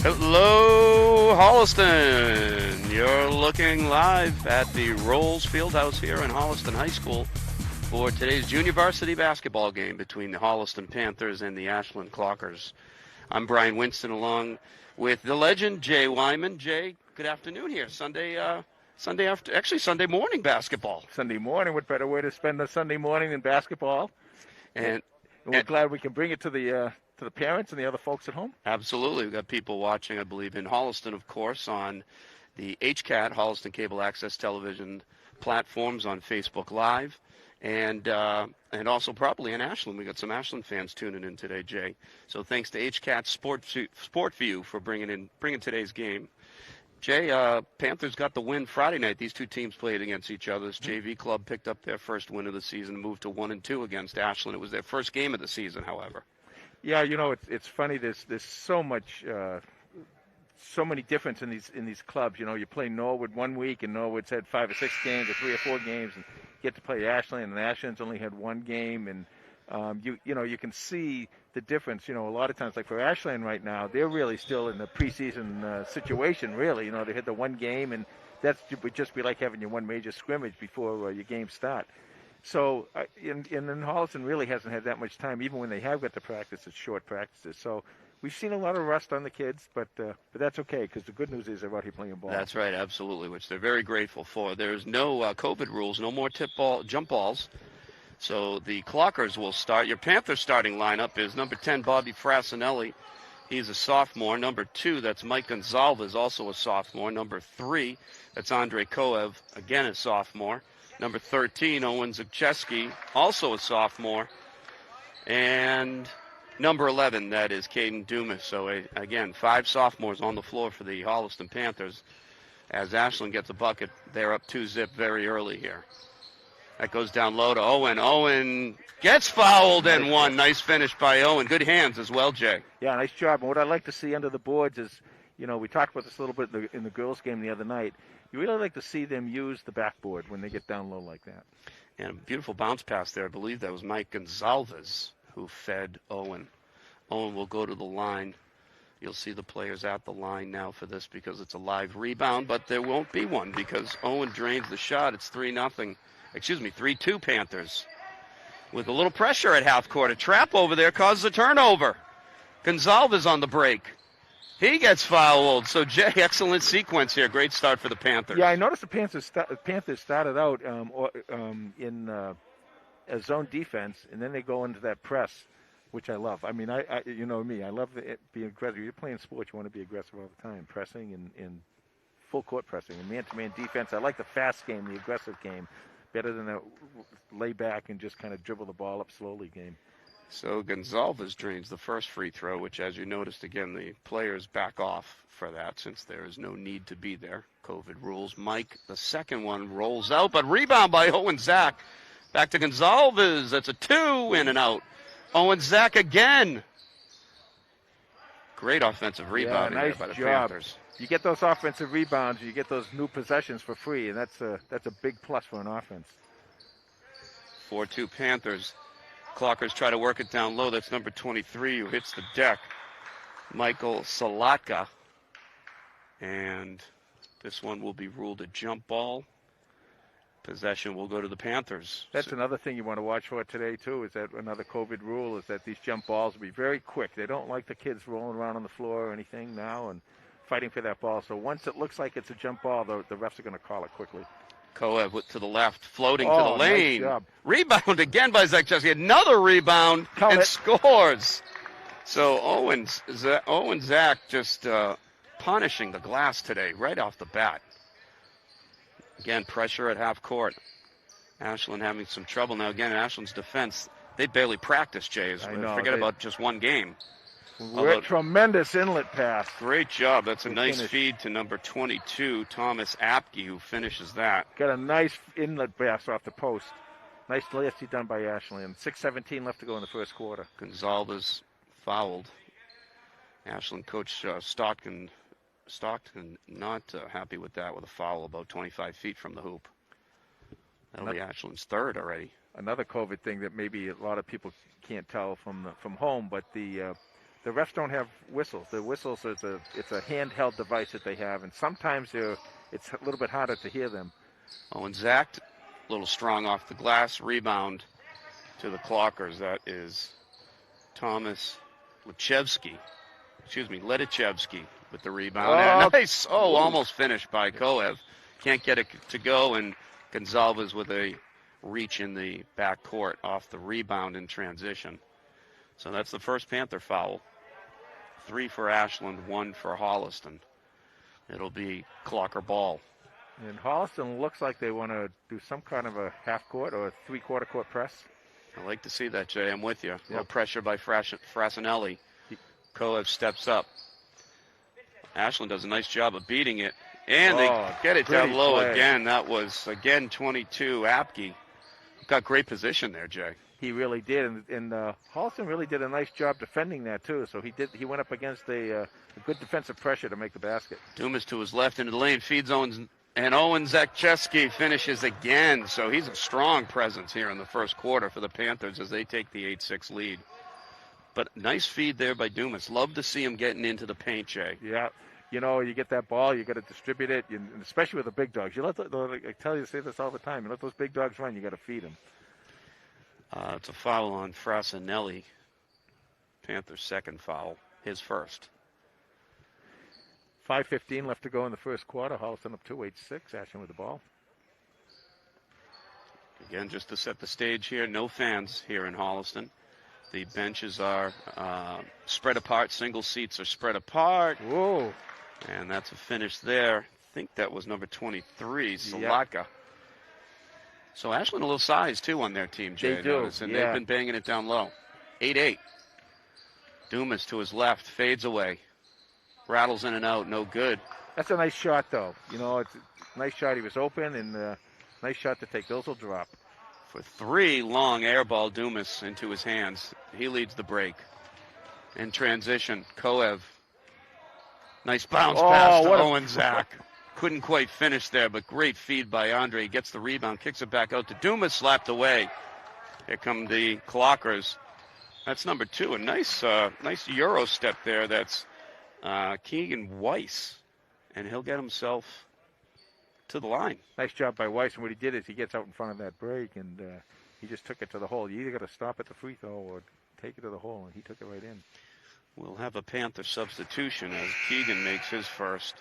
Hello, Holliston. You're looking live at the Rolls Fieldhouse here in Holliston High School for today's junior varsity basketball game between the Holliston Panthers and the Ashland Clockers. I'm Brian Winston along with the legend, Jay Wyman. Jay, good afternoon here. Sunday morning basketball. Sunday morning, what better way to spend a Sunday morning than basketball? And we're glad we can bring it to the parents and the other folks at home. Absolutely. We've got people watching, I believe, in Holliston, of course, on the HCAT, Holliston Cable Access Television platforms on Facebook Live, and also probably in Ashland. We got some Ashland fans tuning in today, Jay. So thanks to HCAT Sport View for bringing today's game. Jay, Panthers got the win Friday night. These two teams played against each other. This JV club picked up their first win of the season, moved to 1-2 against Ashland. It was their first game of the season, however. Yeah, it's funny. There's so much, so many difference in these clubs. You know, you play Norwood one week, and Norwood's had 5 or 6 games, or 3 or 4 games, and you get to play Ashland, and Ashland's only had 1 game, and you can see the difference. You know, a lot of times, like for Ashland right now, they're really still in the preseason situation. Really, you know, they had the 1 game, and that would just be like having your 1 major scrimmage before your games start. So, and Holliston really hasn't had that much time. Even when they have got to practice, it's short practices. So we've seen a lot of rust on the kids, but that's okay, because the good news is they're out here playing ball. That's right, absolutely, which they're very grateful for. There's no COVID rules, no more jump balls. So the Clockers will start. Your Panthers starting lineup is number 10, Bobby Frassinelli. He's a sophomore. Number 2, that's Mike Gonzalez, also a sophomore. Number 3, that's Andre Koev, again a sophomore. Number 13, Owen Zakcheski, also a sophomore. And number 11, that is Caden Dumas. So, again, 5 sophomores on the floor for the Holliston Panthers. As Ashland gets a bucket, they're up 2-zip very early here. That goes down low to Owen. Owen gets fouled and one. Nice finish by Owen. Good hands as well, Jay. Yeah, nice job. And what I'd like to see under the boards is, you know, we talked about this a little bit in the girls' game the other night. You really like to see them use the backboard when they get down low like that. And a beautiful bounce pass there. I believe that was Mike Gonzalez who fed Owen. Owen will go to the line. You'll see the players at the line now for this because it's a live rebound, but there won't be one because Owen drains the shot. It's 3-2 Panthers. With a little pressure at half court. A trap over there causes a turnover. Gonzalez on the break. He gets fouled. So, Jay, excellent sequence here. Great start for the Panthers. Yeah, I noticed the Panthers started out in a zone defense, and then they go into that press, which I love. I mean, I you know me, I love being aggressive. You're playing sports, you want to be aggressive all the time, pressing and full court pressing and man-to-man defense. I like the fast game, the aggressive game, better than a lay back and just kind of dribble the ball up slowly game. So Gonzalez drains the first free throw, which, as you noticed, again, the players back off for that since there is no need to be there. COVID rules. Mike, the second one, rolls out, but rebound by Owen Zach. Back to Gonzalez. That's a 2, in and out. Owen Zach again. Great offensive rebounding nice by the job. Panthers. You get those offensive rebounds, you get those new possessions for free, and that's a big plus for an offense. 4-2 Panthers. Clockers try to work it down low. That's number 23 who hits the deck, Michael Salatka. And this one will be ruled a jump ball. Possession will go to the Panthers. That's another thing you want to watch for today, too, is that another COVID rule is that these jump balls will be very quick. They don't like the kids rolling around on the floor or anything now and fighting for that ball. So once it looks like it's a jump ball, the refs are going to call it quickly. Koev to the left, floating to the lane. Nice job. Rebound again by Zakcheski. Another rebound and scores. So Owen Zach just punishing the glass today right off the bat. Again, pressure at half court. Ashland having some trouble now. Again, Ashland's defense, they barely practice, Jay. Forget about just 1 game. Tremendous inlet pass. Great job. That's a nice feed to number 22, Thomas Apke, who finishes that. Got a nice inlet pass off the post. Nice lefty done by Ashland. 6:17 left to go in the first quarter. Gonzalez fouled. Ashland coach Stockton not happy with that, with a foul about 25 feet from the hoop. That'll be Ashland's third already. Another COVID thing that maybe a lot of people can't tell from home, but the the refs don't have whistles. The whistles is it's a handheld device that they have, and sometimes it's a little bit harder to hear them. Owen Zach, a little strong off the glass. Rebound to the Clockers. That is Thomas Lechevsky. Ledichevsky with the rebound. And nice. Oh, almost finished by Koev. Can't get it to go, and Gonzalez with a reach in the back court off the rebound in transition. So that's the first Panther foul. 3 for Ashland, 1 for Holliston. It'll be Clocker ball. And Holliston looks like they want to do some kind of a half court or a three-quarter court press. I like to see that, Jay. I'm with you. No pressure by Frassinelli. Koev steps up. Ashland does a nice job of beating it. And they get it down low again. That was, again, 22. Apke got great position there, Jay. He really did. And Holliston really did a nice job defending that, too. So he went up against a good defensive pressure to make the basket. Dumas to his left into the lane, feeds Owens. And Owen Zakcheski finishes again. So he's a strong presence here in the first quarter for the Panthers as they take the 8-6 lead. But nice feed there by Dumas. Love to see him getting into the paint, Jay. Yeah. You know, you get that ball, you got to distribute it, and especially with the big dogs. I tell you to say this all the time. You let those big dogs run, you got to feed them. It's a foul on Frassinelli. Panthers' second foul, his first. 5:15 left to go in the first quarter. Holliston up 2-8-6. Ashland with the ball. Again, just to set the stage here, no fans here in Holliston. The benches are spread apart. Single seats are spread apart. Whoa. And that's a finish there. I think that was number 23, Salaka. Yep. So Ashland a little size, too, on their team, Jay. They do, and they've been banging it down low. 8-8. Dumas to his left, fades away. Rattles in and out, no good. That's a nice shot, though. You know, it's a nice shot. He was open, and nice shot to take. Those will drop. For 3, long air ball, Dumas into his hands. He leads the break. In transition, Koev. Nice bounce pass to Owen Zach. Couldn't quite finish there, but great feed by Andre. Gets the rebound, kicks it back out to Dumas, slapped away. Here come the Clockers. That's number 2. A nice Euro step there. That's Keegan Weiss. And he'll get himself to the line. Nice job by Weiss. And what he did is he gets out in front of that break, and he just took it to the hole. You either got to stop at the free throw or take it to the hole, and he took it right in. We'll have a Panther substitution as Keegan makes his first.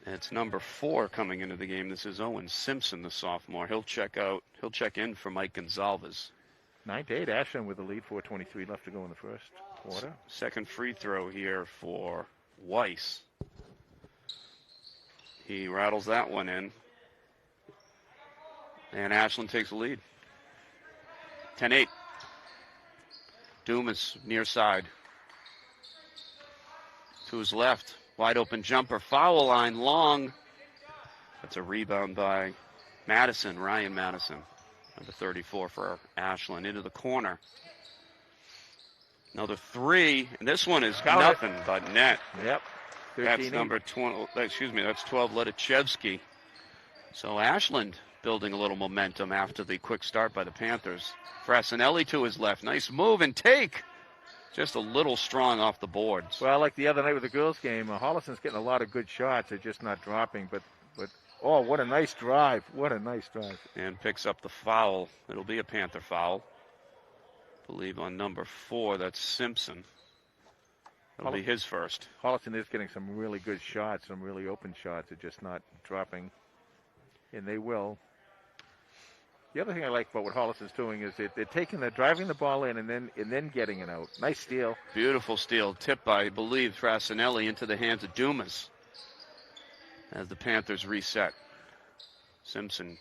It's number 4 coming into the game. This is Owen Simpson, the sophomore. He'll check in for Mike Gonzalez. 9-8, Ashland with the lead, 4:23 left to go in the first quarter. Second free throw here for Weiss. He rattles that one in. And Ashland takes the lead. 10-8. Dumas near side. To his left. Wide open jumper. Foul line long. That's a rebound by Madison, Ryan Madison. Number 34 for Ashland. Into the corner. Another 3. And this one is nothing but net. Yep. That's number 20. That's 12, Ledichevsky. So Ashland building a little momentum after the quick start by the Panthers. Frassinelli to his left. Nice move and take. Just a little strong off the boards. Well, like the other night with the girls' game, Holliston's getting a lot of good shots. They're just not dropping. But what a nice drive. What a nice drive. And picks up the foul. It'll be a Panther foul. I believe on number 4, that's Simpson. It'll be his first. Holliston is getting some really good shots, some really open shots. They're just not dropping. And they will. The other thing I like about what Holliston's doing is they're driving the ball in and then getting it out. Nice steal. Beautiful steal. Tip by, I believe, Frassinelli into the hands of Dumas as the Panthers reset. Simpson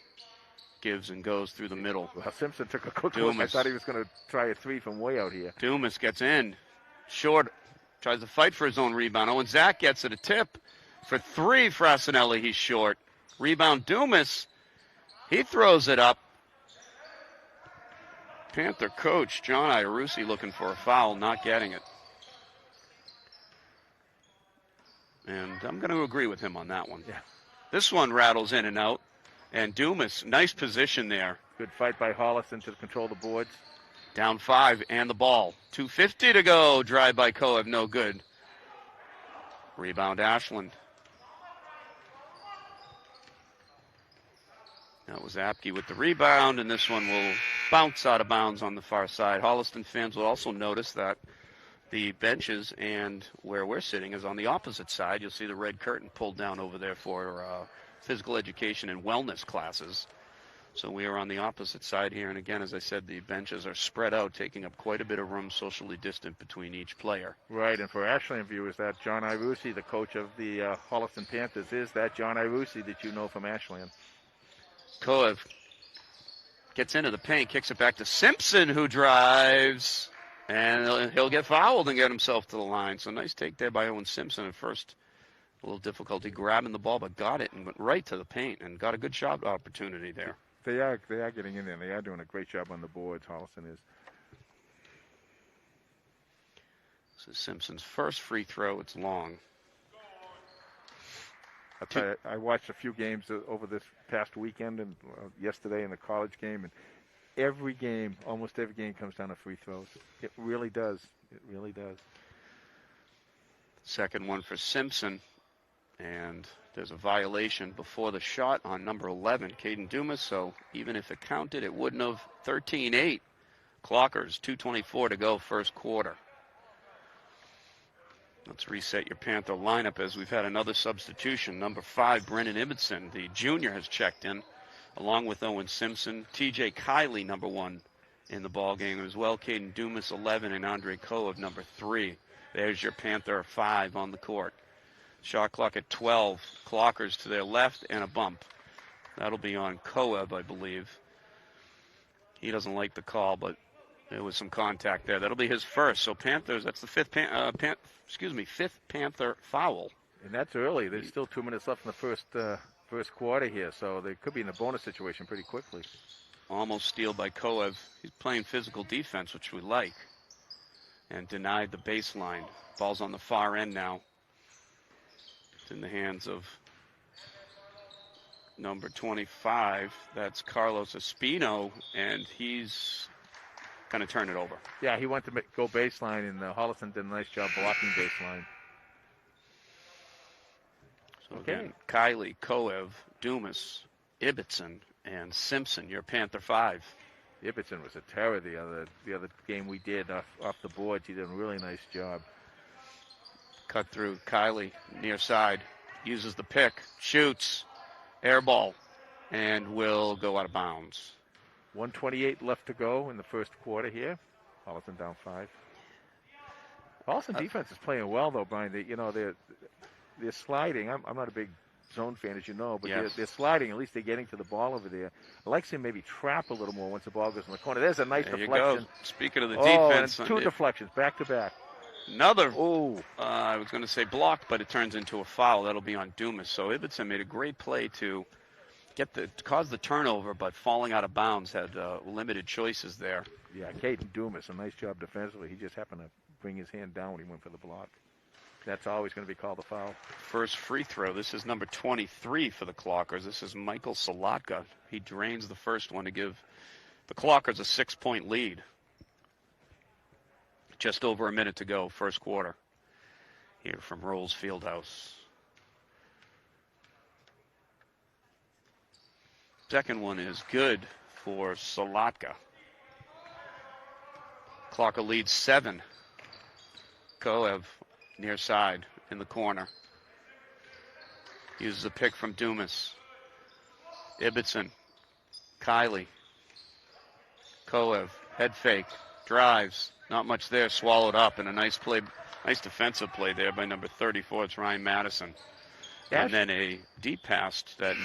gives and goes through the middle. Well, Simpson took a quick look. I thought he was going to try a 3 from way out here. Dumas gets in. Short. Tries to fight for his own rebound. Owen Zach gets it. A tip for 3. Frassinelli, he's short. Rebound Dumas. He throws it up. Panther coach John Iarussi looking for a foul, not getting it. And I'm going to agree with him on that one. Yeah. This one rattles in and out. And Dumas, nice position there. Good fight by Holliston to control the boards. Down 5 and the ball. 2:50 to go. Drive by Koev, no good. Rebound Ashland. That was Apke with the rebound, and this one will bounce out of bounds on the far side. Holliston fans will also notice that the benches and where we're sitting is on the opposite side. You'll see the red curtain pulled down over there for physical education and wellness classes. So we are on the opposite side here, and again, as I said, the benches are spread out, taking up quite a bit of room, socially distant between each player. Right, and for Ashland viewers, that John Irucci, the coach of the Holliston Panthers, is that John Irucci that you know from Ashland. Koev gets into the paint, kicks it back to Simpson, who drives, and he'll get fouled and get himself to the line. So nice take there by Owen Simpson at first. A little difficulty grabbing the ball, but got it and went right to the paint and got a good shot opportunity there. They are getting in there. They are doing a great job on the boards, Holliston is. This is Simpson's first free throw. It's long. I'll tell you, I watched a few games over this past weekend and yesterday in the college game, and every game, almost every game, comes down to free throws. It really does. It really does. Second one for Simpson, and there's a violation before the shot on number 11, Caden Dumas, so even if it counted, it wouldn't have. 13-8. Clockers, 2:24 to go, first quarter. Let's reset your Panther lineup as we've had another substitution. Number 5, Brennan Ibbotson, the junior, has checked in, along with Owen Simpson. TJ Kiley, number 1, in the ball game as well. Caden Dumas, 11, and Andre Koev, number 3. There's your Panther 5 on the court. Shot clock at 12. Clockers to their left and a bump. That'll be on Koev, I believe. He doesn't like the call, but there was some contact there. That'll be his first. So Panthers, that's the fifth Panther foul. And that's early. There's still 2 minutes left in the first quarter here, so they could be in a bonus situation pretty quickly. Almost steal by Koev. He's playing physical defense, which we like. And denied the baseline. Ball's on the far end now. It's in the hands of number 25. That's Carlos Espino, and he's going to turn it over. Yeah, he went to go baseline, and Holliston did a nice job blocking baseline. So again, Kiley, Koev, Dumas, Ibbotson, and Simpson, your Panther 5. Ibbotson was a terror the other game we did off the boards. He did a really nice job. Cut through. Kiley, near side, uses the pick, shoots, air ball, and will go out of bounds. 1:28 left to go in the first quarter here. Holliston down 5. Holliston defense is playing well, though, Brian. They're sliding. I'm not a big zone fan, as you know, but yes, they're sliding. At least they're getting to the ball over there. I like seeing maybe trap a little more once the ball goes in the corner. There's a nice there deflection. You go. Speaking of the defense. And 2 deflections back to back. Another, I was going to say blocked, but it turns into a foul. That'll be on Dumas. So Ibbotson made a great play to cause the turnover, but falling out of bounds, had limited choices there. Yeah, Caden Dumas, a nice job defensively. He just happened to bring his hand down when he went for the block. That's always going to be called a foul. First free throw. This is number 23 for the Clockers. This is Michael Salatka. He drains the first one to give the Clockers a 6-point lead. Just over a minute to go, first quarter, here from Rolls Fieldhouse. Second one is good for Salatka. Clocker leads 7. Koev near side in the corner. Uses a pick from Dumas. Ibbotson, Kiley, Koev, head fake, drives. Not much there, swallowed up, and a nice play, nice defensive play there by number 34. It's Ryan Madison. And then a deep pass that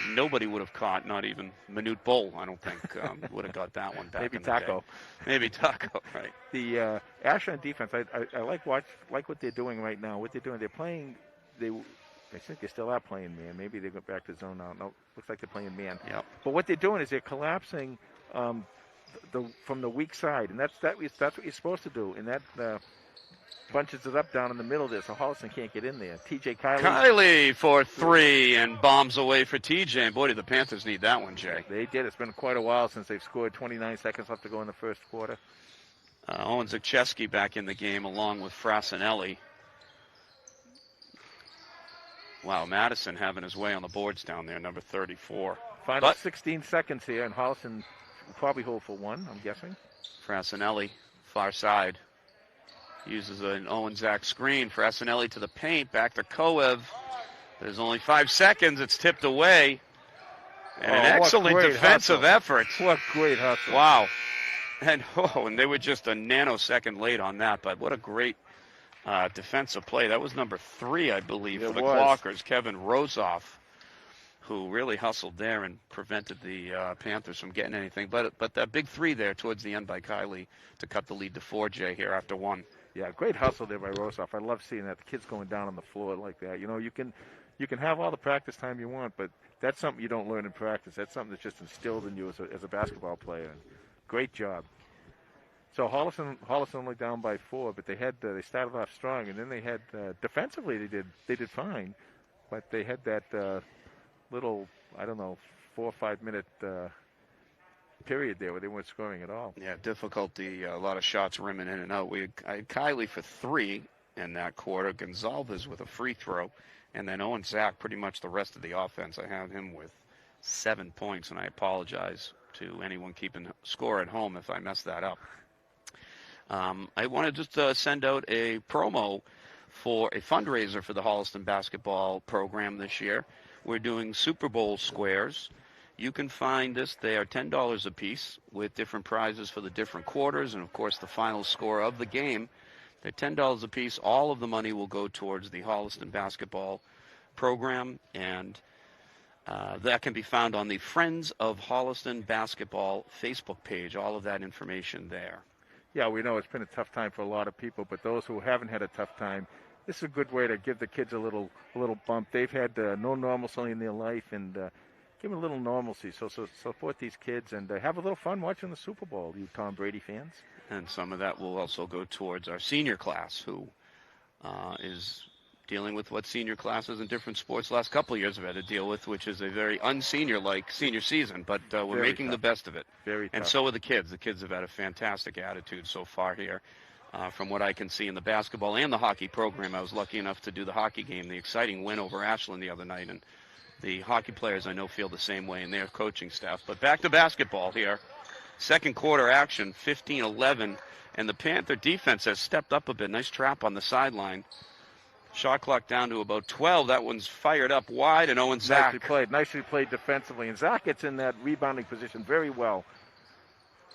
nobody would have caught, not even Manute Bull, I don't think, would have got that one back. Maybe in the Taco. day. Maybe Taco, right. The Ashland defense, I like what they're doing right now. What they're doing, they're playing, I think they still are playing man. Maybe they go back to zone now. No, looks like they're playing man. Yep. But what they're doing is they're collapsing from the weak side, and that's what you're supposed to do. And bunches it up down in the middle there, so Holliston can't get in there. TJ Kiley. Kiley for 3 and bombs away for TJ. And boy, do the Panthers need that one, Jay. They did. It's been quite a while since they've scored. 29 seconds left to go in the first quarter. Owen Zakcheski back in the game along with Frassinelli. Wow, Madison having his way on the boards down there, number 34. Final 16 seconds here, and Holliston will probably hold for 1, I'm guessing. Frassinelli, far side. Uses an Owen Zach screen. Frassinelli to the paint, back to Koev. There's only 5 seconds. It's tipped away. And an excellent defensive effort. What great hustle. Wow. And they were just a nanosecond late on that, but what a great defensive play. That was number 3, I believe, for the Clockers, Kevin Rosoff, who really hustled there and prevented the Panthers from getting anything. But that big 3 there towards the end by Kiley to cut the lead to 4J here after 1. Yeah, great hustle there by Rosoff. I love seeing that. The kids going down on the floor like that. You know, you can have all the practice time you want, but that's something you don't learn in practice. That's something that's just instilled in you as a basketball player. Great job. So Holliston only down by 4, but they started off strong, and then they had defensively they did fine, but they had that little 4 or 5 minute period there where they weren't scoring at all. Yeah, difficulty. A lot of shots rimming in and out. I had Kiley for 3 in that quarter. Gonzalez with a free throw, and then Owen Zach pretty much the rest of the offense. I had him with 7 points, and I apologize to anyone keeping score at home if I messed that up. I want to just send out a promo for a fundraiser for the Holliston basketball program this year. We're doing Super Bowl squares. You can find this. They are $10 a piece with different prizes for the different quarters and, of course, the final score of the game. They're $10 a piece. All of the money will go towards the Holliston basketball program, and that can be found on the Friends of Holliston Basketball Facebook page. All of that information there. Yeah, we know it's been a tough time for a lot of people, but those who haven't had a tough time, this is a good way to give the kids a little bump. They've had no normalcy in their life, and give them a little normalcy. So support these kids and have a little fun watching the Super Bowl, you Tom Brady fans. And some of that will also go towards our senior class, who is dealing with what senior classes in different sports the last couple of years have had to deal with, which is a very unsenior-like senior season, but we're very making tough. The best of it. Very tough. And so are the kids. The kids have had a fantastic attitude so far here. From what I can see in the basketball and the hockey program, I was lucky enough to do the hockey game, the exciting win over Ashland the other night, and the hockey players I know feel the same way in their coaching staff. But back to basketball here. Second quarter action, 15-11, and the Panther defense has stepped up a bit. Nice trap on the sideline. Shot clock down to about 12. That one's fired up wide, and Owen Zach. Nicely played defensively, and Zach gets in that rebounding position very well.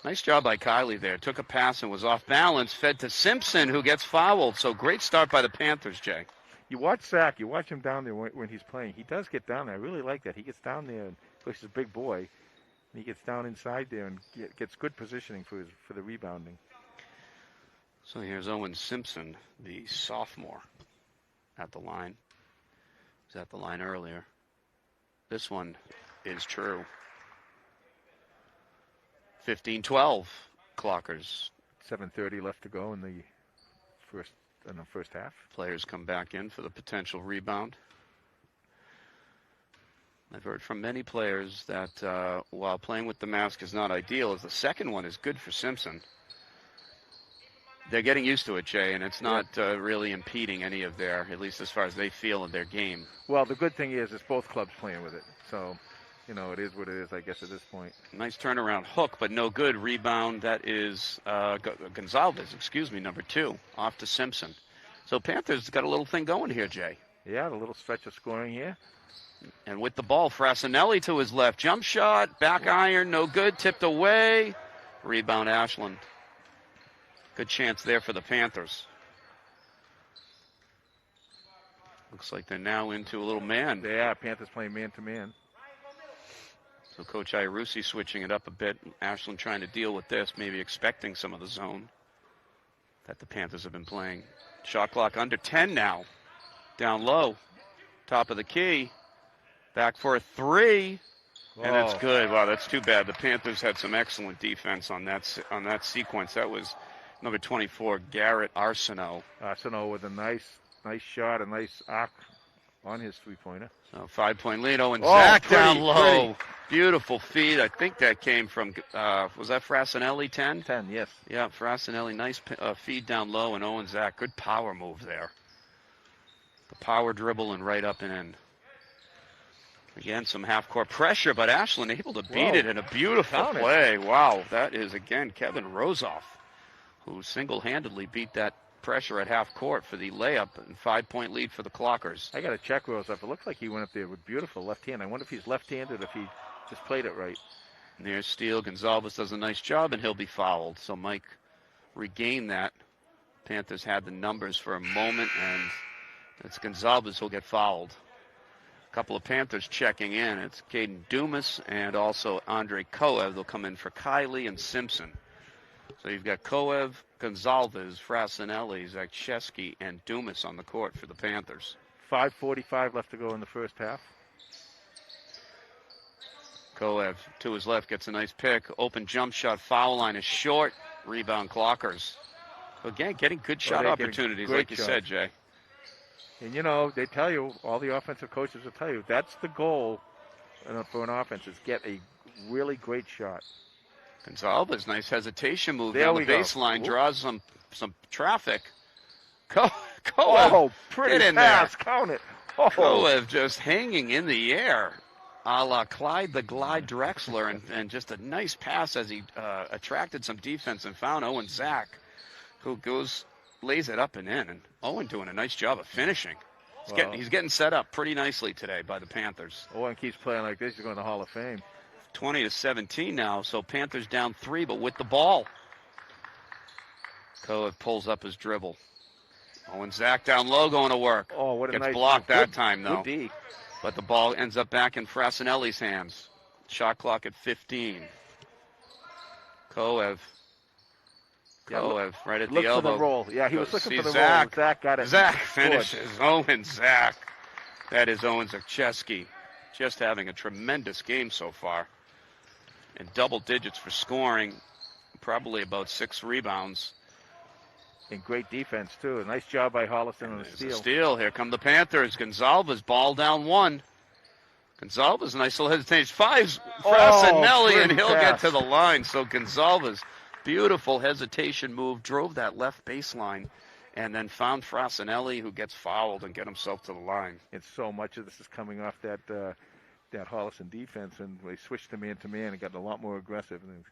Nice job by Kiley there. Took a pass and was off balance. Fed to Simpson, who gets fouled. So great start by the Panthers, Jay. You watch Zach. You watch him down there when he's playing. He does get down there. I really like that. He gets down there, and he's a big boy. And he gets down inside there and gets good positioning for the rebounding. So here's Owen Simpson, the sophomore, at the line. He was at the line earlier. This one is true. 15-12, Clockers. 7:30 left to go in the first half. Players come back in for the potential rebound. I've heard from many players that while playing with the mask is not ideal, as the second one is good for Simpson. They're getting used to it, Jay, and it's not really impeding any of their, at least as far as they feel in their game. Well, the good thing is it's both clubs playing with it. So, it is what it is, I guess, at this point. Nice turnaround hook, but no good. Rebound, that is Gonzalez, number 2, off to Simpson. So Panthers got a little thing going here, Jay. Yeah, a little stretch of scoring here. And with the ball, Frassinelli to his left. Jump shot, back iron, no good, tipped away. Rebound, Ashland. Good chance there for the Panthers. Looks like they're now into a little man. Yeah, Panthers playing man-to-man. So Coach Iarussi switching it up a bit. Ashland trying to deal with this, maybe expecting some of the zone that the Panthers have been playing. Shot clock under 10 now. Down low. Top of the key. Back for a 3. And it's good. Wow, that's too bad. The Panthers had some excellent defense on that sequence. That was Number 24, Garrett Arsenault. Arsenault with a nice shot, a nice arc on his three-pointer. So 5-point lead. Owen Zach down low. Pretty. Beautiful feed. I think that came from, was that Frassinelli, 10? 10, yes. Yeah, Frassinelli, nice feed down low, and Owen Zach, good power move there. The power dribble and right up and in. Again, some half-court pressure, but Ashland able to beat it in a beautiful play. Wow, that is, again, Kevin Rosoff, who single-handedly beat that pressure at half-court for the layup and 5-point lead for the Clockers. I got to check Rosoff. It looks like he went up there with beautiful left hand. I wonder if he's left-handed, if he just played it right. Near steal, Gonzalez does a nice job, and he'll be fouled. So Mike regained that. Panthers had the numbers for a moment, and it's Gonzalez who'll get fouled. Couple of Panthers checking in. It's Caden Dumas and also Andre Koev. They'll come in for Kiley and Simpson. So you've got Koev, Gonzalez, Frassinelli, Zakcheski, and Dumas on the court for the Panthers. 5:45 left to go in the first half. Koev to his left gets a nice pick. Open jump shot. Foul line is short. Rebound Clockers. Again, getting good shot opportunities, like you said, Jay. And, you know, they tell you, all the offensive coaches will tell you, that's the goal for an offense, is get a really great shot. Gonzalez, nice hesitation move down the baseline, draws some traffic. Koev, pretty pass, count it. Koev just hanging in the air, a la Clyde the Glide Drexler, and just a nice pass as he attracted some defense and found Owen Zach, who lays it up and in, and Owen doing a nice job of finishing. He's getting set up pretty nicely today by the Panthers. Owen keeps playing like this, he's going to the Hall of Fame. 20-17 now, so Panthers down 3, but with the ball. Koev pulls up his dribble. Owen Zach down low going to work. Oh, what a Gets nice blocked that time, though. Good D. But the ball ends up back in Frassinelli's hands. Shot clock at 15. Koev right at the elbow. Look for the roll. Yeah, he was looking for the Zach. roll. Zach got it. Zach finishes. Owen Zach. That is Owen Zakcheski. Just having a tremendous game so far. In double digits for scoring. Probably about 6 rebounds. And great defense, too. A nice job by Holliston on the steal. Here come the Panthers. Gonzalez, ball down 1. Gonzalez, nice little hesitation. 5, Frassinelli, and he'll get to the line. So Gonzalez, beautiful hesitation move, drove that left baseline, and then found Frassinelli, who gets fouled and get himself to the line. And so much of this is coming off that Holliston defense, and they switched to man and got a lot more aggressive and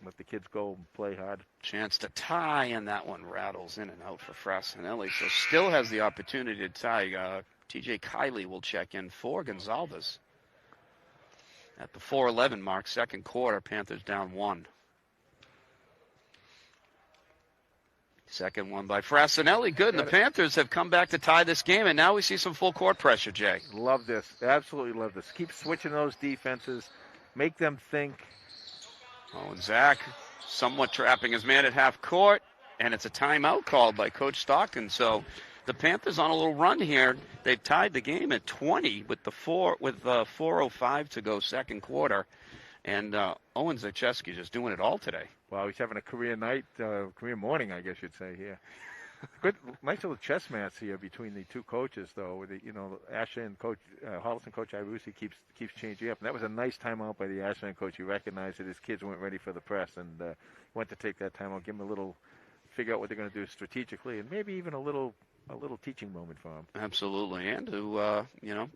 let the kids go and play hard. Chance to tie, and that one rattles in and out for Frassinelli. So still has the opportunity to tie. TJ Kiley will check in for Gonzalez. At the 4:11 mark, second quarter, Panthers down 1. Second one by Frassinelli. Good. And the Panthers have come back to tie this game, and now we see some full court pressure, Jay. Love this. Absolutely love this. Keep switching those defenses. Make them think. Owen Zach somewhat trapping his man at half court, and it's a timeout called by Coach Stockton. So the Panthers on a little run here. They've tied the game at 20 with 4:05 to go second quarter. And Owen Zakcheski just doing it all today. Wow, he's having a career night, career morning, I guess you'd say here. Good, nice little chess match here between the two coaches, though. With Ashland coach, Holliston coach Irusi keeps changing up, and that was a nice timeout by the Ashland coach. He recognized that his kids weren't ready for the press, and went to take that timeout, give them a little, figure out what they're going to do strategically, and maybe even a little teaching moment for him. Absolutely, and to a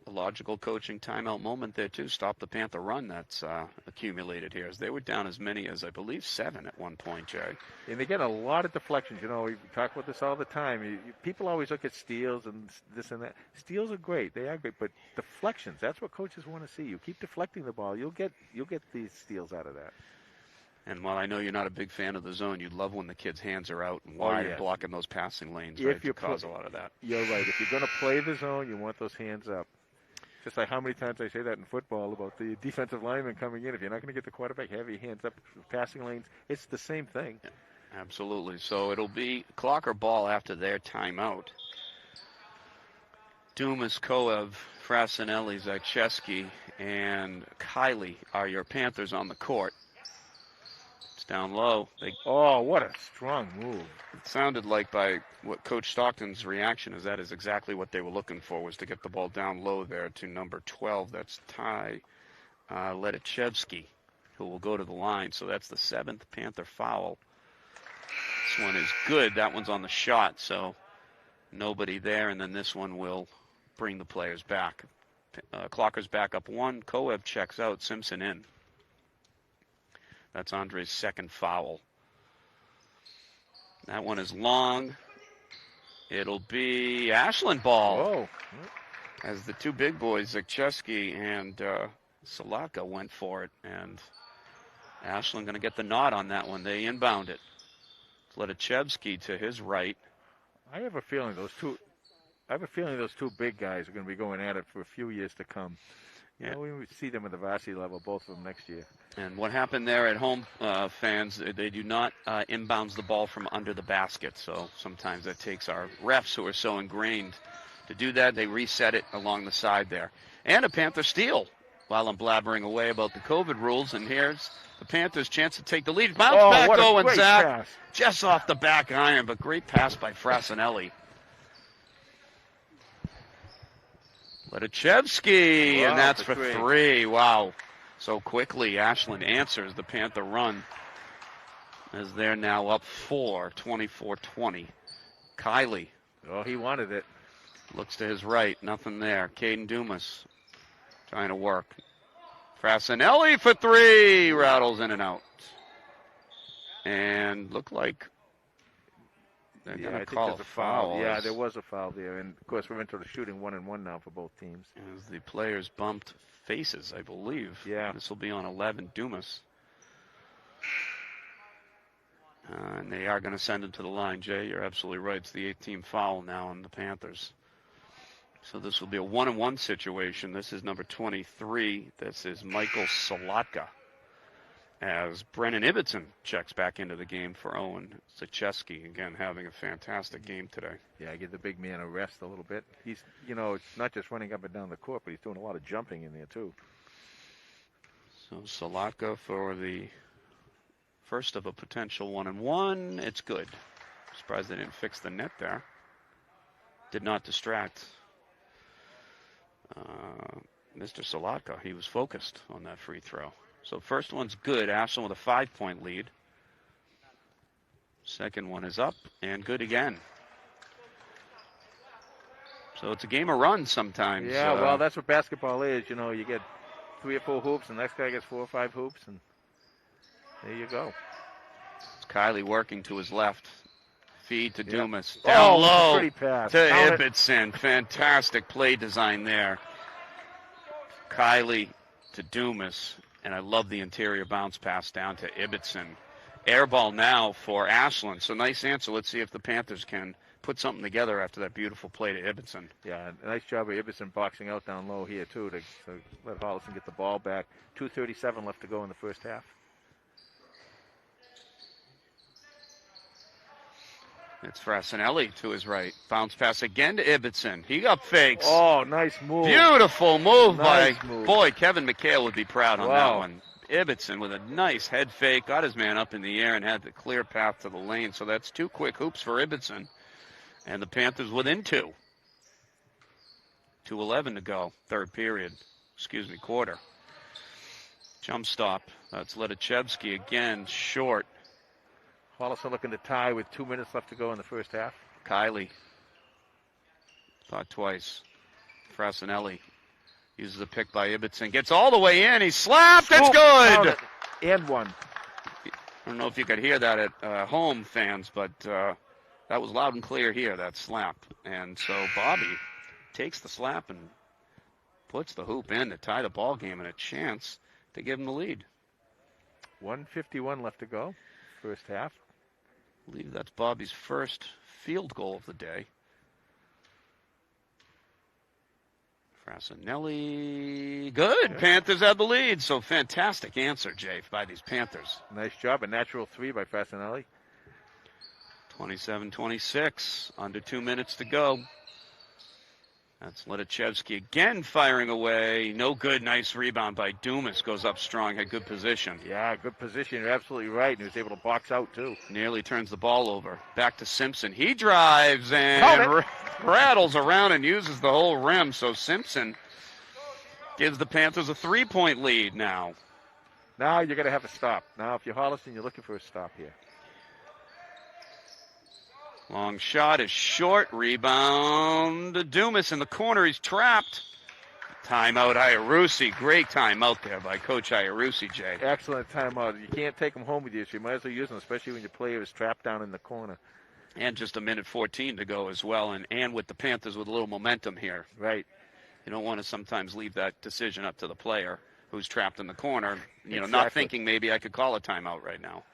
logical coaching timeout moment there too. Stop the Panther run that's accumulated here, as they were down as many as I believe 7 at one point, Jay. And they get a lot of deflections. We talk about this all the time. People always look at steals and this and that. Steals are great; they are great, but deflections—that's what coaches want to see. You keep deflecting the ball, you'll get these steals out of that. And while I know you're not a big fan of the zone, you love when the kids' hands are out and wide and blocking those passing lanes, right, to cause a lot of that. You're right. If you're going to play the zone, you want those hands up. Just like how many times I say that in football about the defensive lineman coming in. If you're not going to get the quarterback, have your hands up, passing lanes. It's the same thing. Yeah, absolutely. So it'll be clock or ball after their timeout. Dumas, Koev, Frassinelli, Zakcheski, and Kiley are your Panthers on the court. down low. Oh, what a strong move. It sounded like by what Coach Stockton's reaction is that is exactly what they were looking for, was to get the ball down low there to number 12. That's Ty Letichevsky, who will go to the line. So that's the 7th Panther foul. This one is good. That one's on the shot, so nobody there. And then this one will bring the players back. Clocker's back up 1. Koev checks out. Simpson in. That's Andre's 2nd foul. That one is long. It'll be Ashland ball. Whoa. As the two big boys, Zakchevsky and Salaka, went for it. And Ashland going to get the nod on that one. They inbound it. Letichevsky to his right. I have a feeling those two big guys are going to be going at it for a few years to come. Yeah, we see them at the varsity level, both of them, next year. And what happened there at home, fans, they do not inbounds the ball from under the basket. So sometimes that takes our refs, who are so ingrained to do that, they reset it along the side there. And a Panther steal while I'm blabbering away about the COVID rules. And here's the Panthers' chance to take the lead. Bounce back, Owen Zach. Pass. Just off the back iron, but great pass by Frassinelli. Letichevsky, and that's for 3. Wow. So quickly, Ashland answers the Panther run, as they're now up 4, 24-20. Kiley. Oh, he wanted it. Looks to his right. Nothing there. Caden Dumas trying to work. Frassinelli for 3. Rattles in and out. And looked like they're going to call a foul. Yeah, there was a foul there. And, of course, we're into the shooting 1-1 now for both teams. As the players bumped faces, I believe. Yeah. This will be on 11, Dumas. And they are going to send him to the line, Jay. You're absolutely right. It's the 8th-team foul now on the Panthers. So this will be a 1-1 situation. This is number 23. This is Michael Salatka. As Brennan Ibbotson checks back into the game for Owen Zakchevsky. Again, having a fantastic game today. Yeah, give the big man a rest a little bit. He's, it's not just running up and down the court, but he's doing a lot of jumping in there, too. So Salatka for the first of a potential 1-1. It's good. Surprised they didn't fix the net there. Did not distract Mr. Salatka. He was focused on that free throw. So first one's good. Ashland with a 5-point lead. Second one is up and good again. So it's a game of runs sometimes. Yeah, well, that's what basketball is. You get 3 or 4 hoops, and the next guy gets 4 or 5 hoops, and there you go. It's Kiley working to his left. Feed to Dumas. Down low pretty pass. to Ibbotson. Fantastic play design there. Kiley to Dumas. And I love the interior bounce pass down to Ibbotson. Air ball now for Ashland. So nice answer. Let's see if the Panthers can put something together after that beautiful play to Ibbotson. Yeah, nice job of Ibbotson boxing out down low here, too, to let Hollison get the ball back. 2:37 left to go in the first half. It's Frassinelli to his right. Bounce pass again to Ibbotson. He up fakes. Oh, nice move. Beautiful move nice by, move. Boy, Kevin McHale would be proud on that one. Ibbotson with a nice head fake, got his man up in the air and had the clear path to the lane. So that's 2 quick hoops for Ibbotson. And the Panthers within 2. 2:11 to go, quarter. Jump stop. That's Letichevsky again, short. Hollison looking to tie with 2 minutes left to go in the first half. Kiley. Thought twice. Frassinelli uses a pick by Ibbotson. Gets all the way in. He's slapped. It's good. And one. I don't know if you could hear that at home, fans, but that was loud and clear here, that slap. And so Bobby takes the slap and puts the hoop in to tie the ball game and a chance to give him the lead. 1:51 left to go, first half. I believe that's Bobby's first field goal of the day. Frassinelli, good. Panthers have the lead. So fantastic answer, Jay, by these Panthers. Nice job. A natural 3 by Frassinelli. 27-26, under 2 minutes to go. That's Letachevsky again firing away. No good. Nice rebound by Dumas. Goes up strong. Had good position. Yeah, good position. You're absolutely right. And he was able to box out, too. Nearly turns the ball over. Back to Simpson. He drives and rattles around and uses the whole rim. So Simpson gives the Panthers a 3-point lead now. Now you're going to have a stop. Now, if you're Holliston, you're looking for a stop here. Long shot is short. Rebound to Dumas in the corner. He's trapped. Timeout, Iarusi. Great timeout there by Coach Iarusi, Jay. Excellent timeout. You can't take them home with you, so you might as well use them, especially when your player is trapped down in the corner. And just a minute 14 to go as well, and with the Panthers with a little momentum here. Right. You don't want to sometimes leave that decision up to the player who's trapped in the corner, Exactly. Not thinking maybe I could call a timeout right now.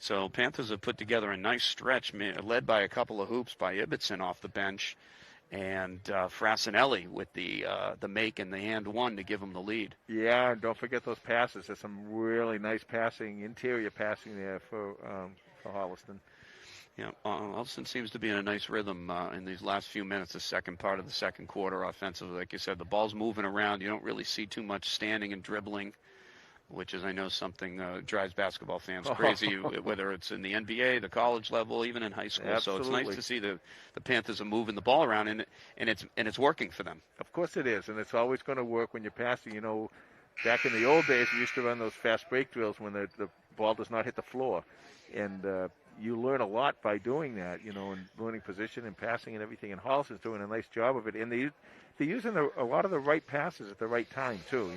So Panthers have put together a nice stretch, led by a couple of hoops by Ibbotson off the bench, and Frassinelli with the make and the and one to give them the lead. Yeah, and don't forget those passes. There's some really nice passing, interior passing there for Holliston. Yeah, Holliston seems to be in a nice rhythm in these last few minutes, the second part of the second quarter offensively. Like you said, the ball's moving around. You don't really see too much standing and dribbling, which is, I know, something drives basketball fans crazy, whether it's in the NBA, the college level, even in high school. Absolutely. So it's nice to see the Panthers are moving the ball around, and it's working for them. Of course it is, and it's always going to work when you're passing. Back in the old days, we used to run those fast break drills when the ball does not hit the floor, and you learn a lot by doing that, and learning position and passing and everything. And Holliston's doing a nice job of it, and they're using a lot of the right passes at the right time too.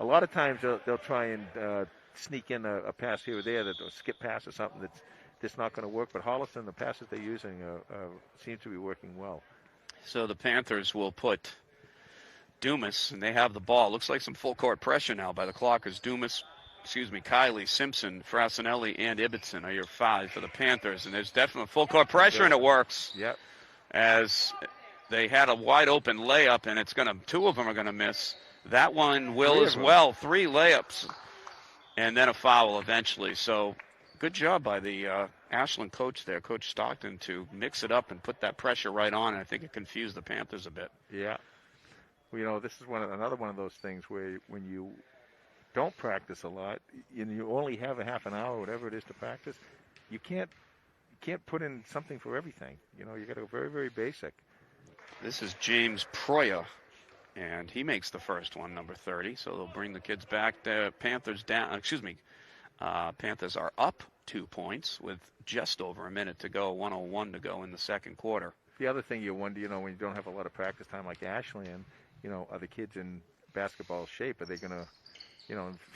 A lot of times they'll try and sneak in a pass here or there, that a skip pass or something that's not going to work. But Holliston, the passes they're using seem to be working well. So the Panthers will put Dumas, and they have the ball. Looks like some full court pressure now by the Clockers. Kiley, Simpson, Frassinelli, and Ibbotson are your five for the Panthers. And there's definitely full court pressure, and it works. Yep. As they had a wide open layup, and two of them are going to miss. That one will as well. 3 layups, and then a foul eventually. So good job by the Ashland coach there, Coach Stockton, to mix it up and put that pressure right on. I think it confused the Panthers a bit. Yeah. Well, this is another one of those things where when you don't practice a lot and you only have a half an hour, whatever it is, to practice, you can't put in something for everything. You got to go very, very basic. This is James Proya. And he makes the first one, number 30. So they'll bring the kids back. The Panthers Panthers are up 2 points with just over a minute to go, 1:01 to go in the second quarter. The other thing you wonder, when you don't have a lot of practice time like Ashland, are the kids in basketball shape? Are they going to,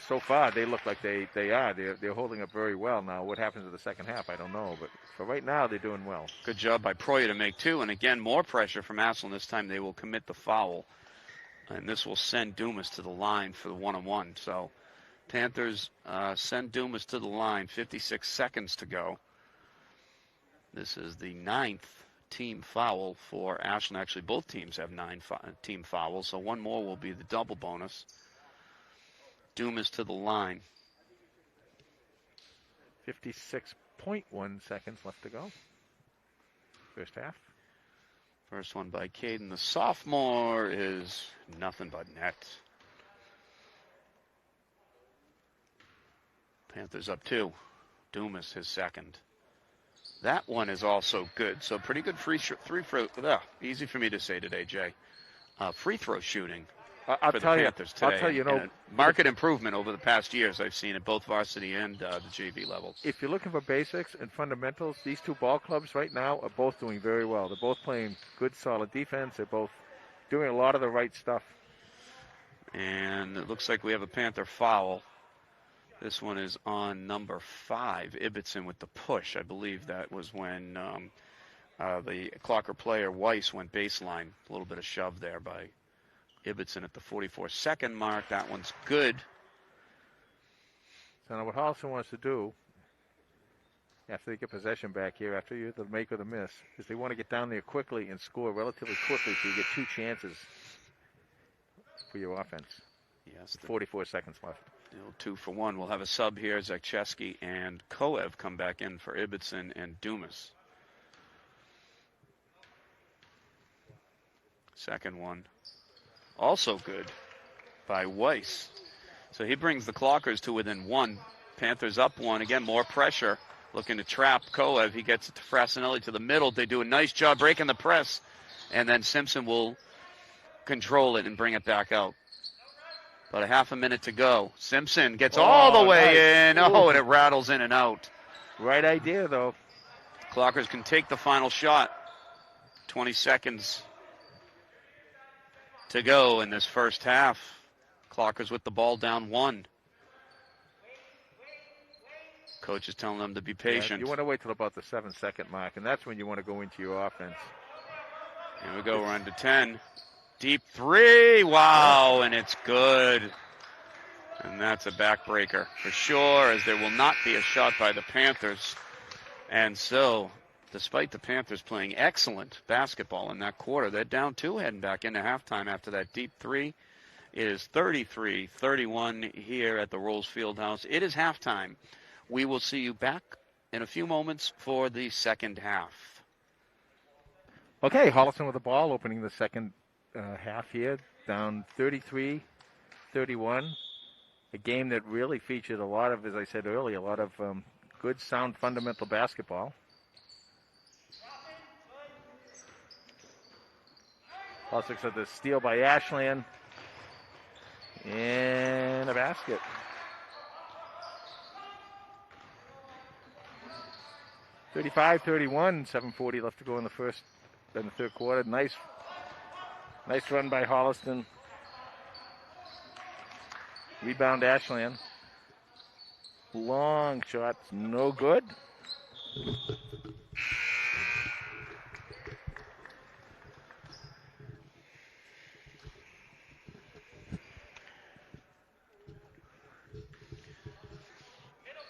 so far they look like they are. They're holding up very well. Now, what happens in the second half, I don't know. But for right now, they're doing well. Good job by Proya to make 2. And again, more pressure from Ashland. This time they will commit the foul. And this will send Dumas to the line for the 1-on-1. So Panthers send Dumas to the line, 56 seconds to go. This is the 9th team foul for Ashland. Actually, both teams have 9 team fouls, so one more will be the double bonus. Dumas to the line. 56.1 seconds left to go. First half. First one by Caden. The sophomore is nothing but net. Panthers up 2. Dumas, his second. That one is also good. So pretty good free throw. Easy for me to say today, Jay. Free throw shooting for the Panthers today. I'll tell you, market improvement over the past years I've seen at both varsity and the JV levels. If you're looking for basics and fundamentals, these two ball clubs right now are both doing very well. They're both playing good, solid defense. They're both doing a lot of the right stuff. And it looks like we have a Panther foul. This one is on number 5, Ibbotson with the push. I believe that was when the Clocker player Weiss went baseline. A little bit of shove there by Ibbotson at the 44-second mark. That one's good. So now what Holliston wants to do, after they get possession back here, after you the make or the miss, is they want to get down there quickly and score relatively quickly so you get 2 chances for your offense. Yes. 44 seconds left. 2 for 1. We'll have a sub here. Zakcheski and Koev come back in for Ibbotson and Dumas. Second one, also good by Weiss. So he brings the Clockers to within 1. Panthers up 1. Again, more pressure. Looking to trap Koev. He gets it to Frassinelli to the middle. They do a nice job breaking the press. And then Simpson will control it and bring it back out. About a half a minute to go. Simpson gets all the way in. Oh, and it rattles in and out. Right idea, though. Clockers can take the final shot. 20 seconds to go in this first half. Clockers with the ball down 1. Coach is telling them to be patient. You want to wait till about the 7-second mark, and that's when you want to go into your offense. Here we go. We're on to 10. Deep 3. Wow, and it's good. And that's a backbreaker for sure, as there will not be a shot by the Panthers. And so, despite the Panthers playing excellent basketball in that quarter, they're down 2 heading back into halftime after that deep 3. It is 33-31 here at the Rolls Fieldhouse. It is halftime. We will see you back in a few moments for the second half. Okay, Holliston with the ball, opening the second half here, down 33-31. A game that really featured a lot of, as I said earlier, a lot of good, sound, fundamental basketball. Holliston with the steal by Ashland. And a basket. (35-31), 7:40 left to go in the third quarter. Nice run by Holliston. Rebound Ashland. Long shot, no good.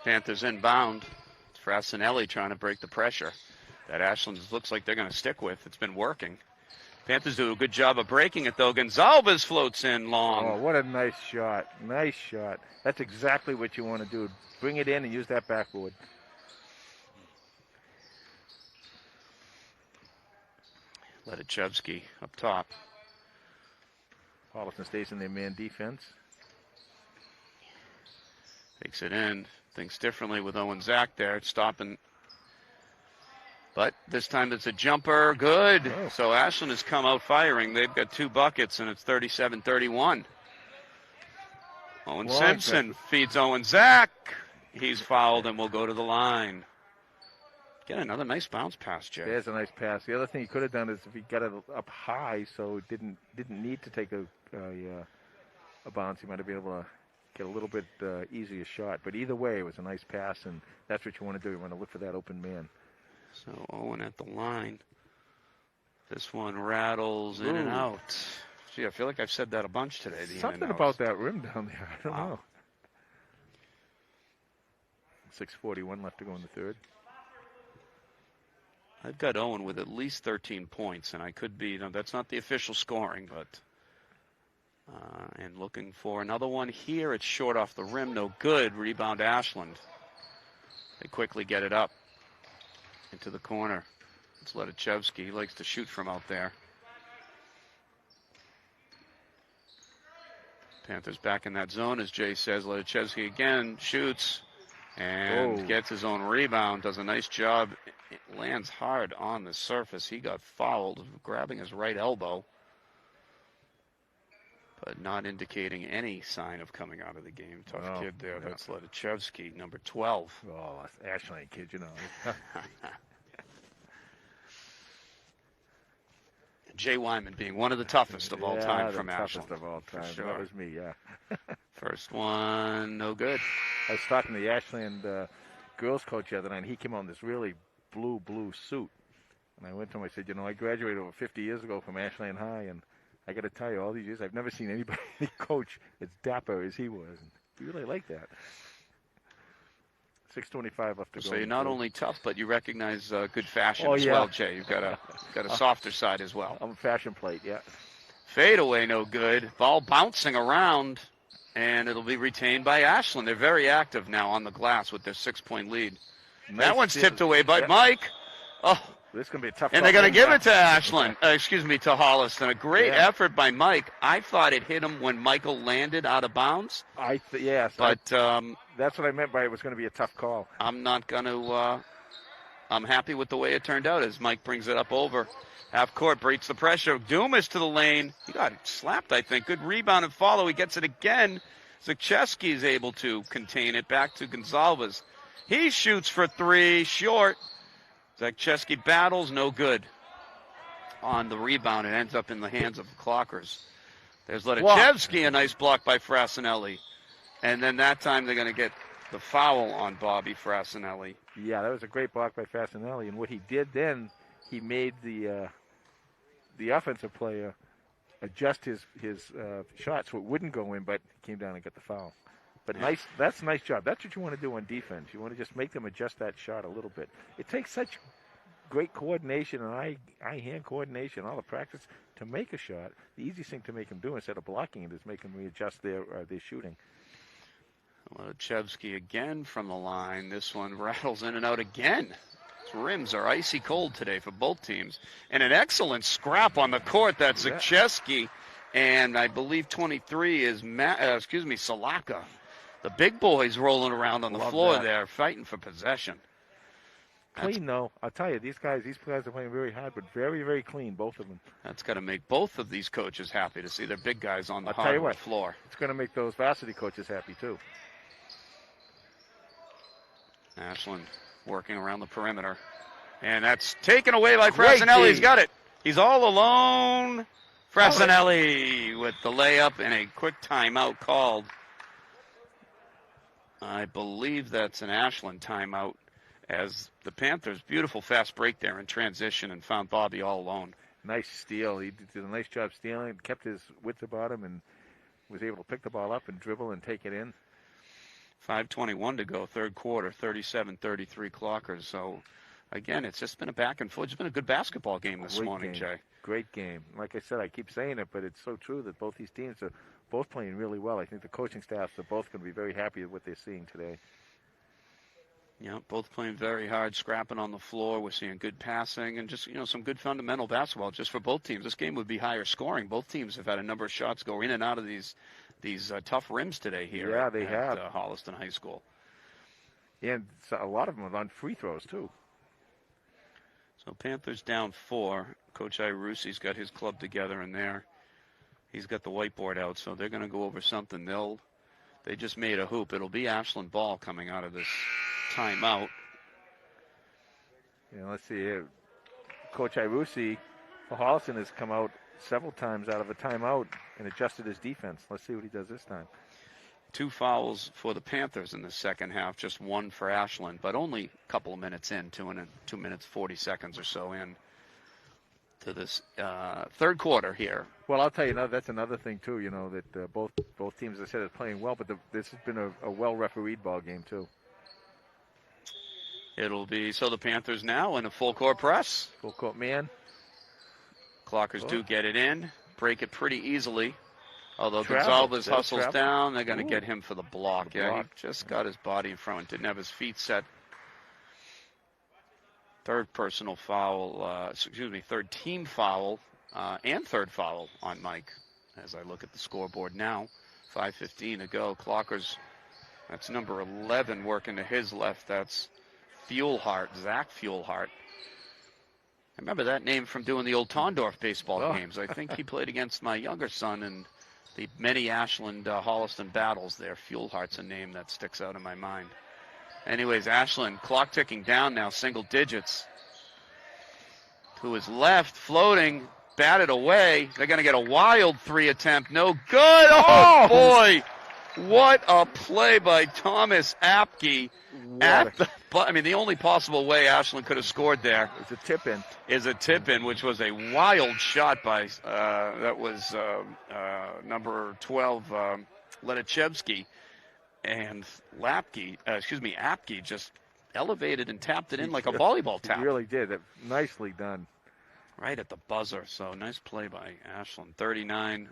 Panthers inbound. Frassinelli trying to break the pressure that Ashland looks like they're going to stick with. It's been working. Panthers do a good job of breaking it, though. Gonzalez floats in long. Oh, what a nice shot. Nice shot. That's exactly what you want to do. Bring it in and use that backboard. Ledichevsky up top. Holliston stays in their man defense. Takes it in. Thinks differently with Owen Zach there. It's stopping. But this time it's a jumper. Good. Oh. So Ashland has come out firing. They've got 2 buckets, and it's 37-31. Owen Simpson feeds Owen Zach. He's fouled and will go to the line. Get another nice bounce pass, Jay. There's a nice pass. The other thing he could have done is if he got it up high, so it didn't need to take a bounce, he might have been able to get a little bit easier shot. But either way, it was a nice pass, and that's what you want to do. You want to look for that open man. So Owen at the line. This one rattles in and out. Gee, I feel like I've said that a bunch today. Something about that rim down there. I don't know. 6:41 left to go in the third. I've got Owen with at least 13 points, and I could be, that's not the official scoring, but and looking for another one here. It's short off the rim, no good. Rebound Ashland. They quickly get it up into the corner. It's Ledichevsky. He likes to shoot from out there. Panthers back in that zone, as Jay says. Ledichevsky again shoots and gets his own rebound. Does a nice job. It lands hard on the surface. He got fouled, grabbing his right elbow, but not indicating any sign of coming out of the game. Tough kid there. Yeah. That's Ledichevsky, number 12. Oh, that's Ashland kid, you know. Jay Wyman being one of the toughest of all time from Ashland. Toughest of all time. Sure. That was me, yeah. First one, no good. I was talking to the Ashland girls coach the other night, and he came on this really blue suit. And I went to him, I said, I graduated over 50 years ago from Ashland High, and I got to tell you, all these years, I've never seen anybody coach as dapper as he was. And we really like that. 6:25 left to go. So you're not only tough, but you recognize good fashion as well, Jay. You've got a softer side as well. I'm a fashion plate, yeah. Fade away, no good. Ball bouncing around, and it'll be retained by Ashland. They're very active now on the glass with their 6-point lead. Nice that one's tipped away by Mike. Oh, This is going to be a tough. And they're going to give it to Ashland. To Holliston. A great effort by Mike. I thought it hit him when Michael landed out of bounds. Yes. But that's what I meant by it was going to be a tough call. I'm not going to. I'm happy with the way it turned out as Mike brings it up over half court, breaks the pressure. Dumas to the lane. He got slapped, I think. Good rebound and follow. He gets it again. Zakcheski is able to contain it. Back to Gonzalez. He shoots for three, short. Zakcheski battles, no good. On the rebound, it ends up in the hands of the Clockers. There's Letichevsky, a nice block by Frassinelli. And then that time they're going to get the foul on Bobby Frassinelli. Yeah, that was a great block by Frassinelli. And what he did then, he made the offensive player adjust his shot so it wouldn't go in, but he came down and got the foul. But that's a nice job. That's what you want to do on defense. You want to just make them adjust that shot a little bit. It takes such great coordination and eye-hand coordination, all the practice to make a shot. The easiest thing to make them do instead of blocking it is make them readjust their shooting. Letichevsky again from the line. This one rattles in and out again. His rims are icy cold today for both teams. And an excellent scrap on the court. That's Zakcheski. And I believe 23 is Salaka. The big boys rolling around on the floor there, fighting for possession. Clean, though. I'll tell you, these guys are playing very hard, but very, very clean, both of them. That's got to make both of these coaches happy to see their big guys on the hardwood floor. It's going to make those varsity coaches happy, too. Ashland working around the perimeter. And that's taken away by Frassinelli. He's got it. He's all alone. Frassinelli with the layup and a quick timeout called. I believe that's an Ashland timeout as the Panthers, beautiful fast break there in transition and found Bobby all alone. Nice steal. He did a nice job stealing, kept his width about him, and was able to pick the ball up and dribble and take it in. 5:21 to go, third quarter, 37-33 Clockers. So, again, it's just been a back and forth. It's been a good basketball game this morning, Jay. Great game. Like I said, I keep saying it, but it's so true that both these teams are both playing really well. I think the coaching staffs are both going to be very happy with what they're seeing today. Yeah, both playing very hard, scrapping on the floor. We're seeing good passing and just, some good fundamental basketball just for both teams. This game would be higher scoring. Both teams have had a number of shots go in and out of these tough rims today here at Holliston High School. And a lot of them are on free throws, too. So Panthers down 4. Coach Irussi's got his club together in there. He's got the whiteboard out, so they're going to go over something. They just made a hoop. It'll be Ashland ball coming out of this timeout. Yeah, let's see here. Coach Irussi for Holliston has come out several times out of a timeout and adjusted his defense. Let's see what he does this time. 2 fouls for the Panthers in the second half, just 1 for Ashland, but only a couple of minutes in, 2 minutes 40 seconds or so in to this third quarter here. Well, I'll tell you, that's another thing too. That both teams, as I said, are playing well, but this has been a well-refereed ball game too. It'll be the Panthers now in a full court press. Full court man. Clockers do get it in, break it pretty easily. Although Gonzalez hustles down, they're going to get him for the block. He just got his body in front, didn't have his feet set. Third personal foul, third team foul, and third foul on Mike. As I look at the scoreboard now, 5:15 to go. Clockers, that's number 11 working to his left. That's Zach Fuelhart. I remember that name from doing the old Tondorf baseball games. I think he played against my younger son in the many Ashland Holliston battles there. Fuelhart's a name that sticks out in my mind. Anyways, Ashland, clock ticking down now, single digits. To his left, floating, batted away. They're going to get a wild 3 attempt. No good. Oh, boy. What a play by Thomas Apke. The only possible way Ashland could have scored there is a tip-in, which was a wild shot by, number 12, Letichevsky. And Apke just elevated and tapped it in like a volleyball tap. He really did. Nicely done. Right at the buzzer. So nice play by Ashland. 39-33.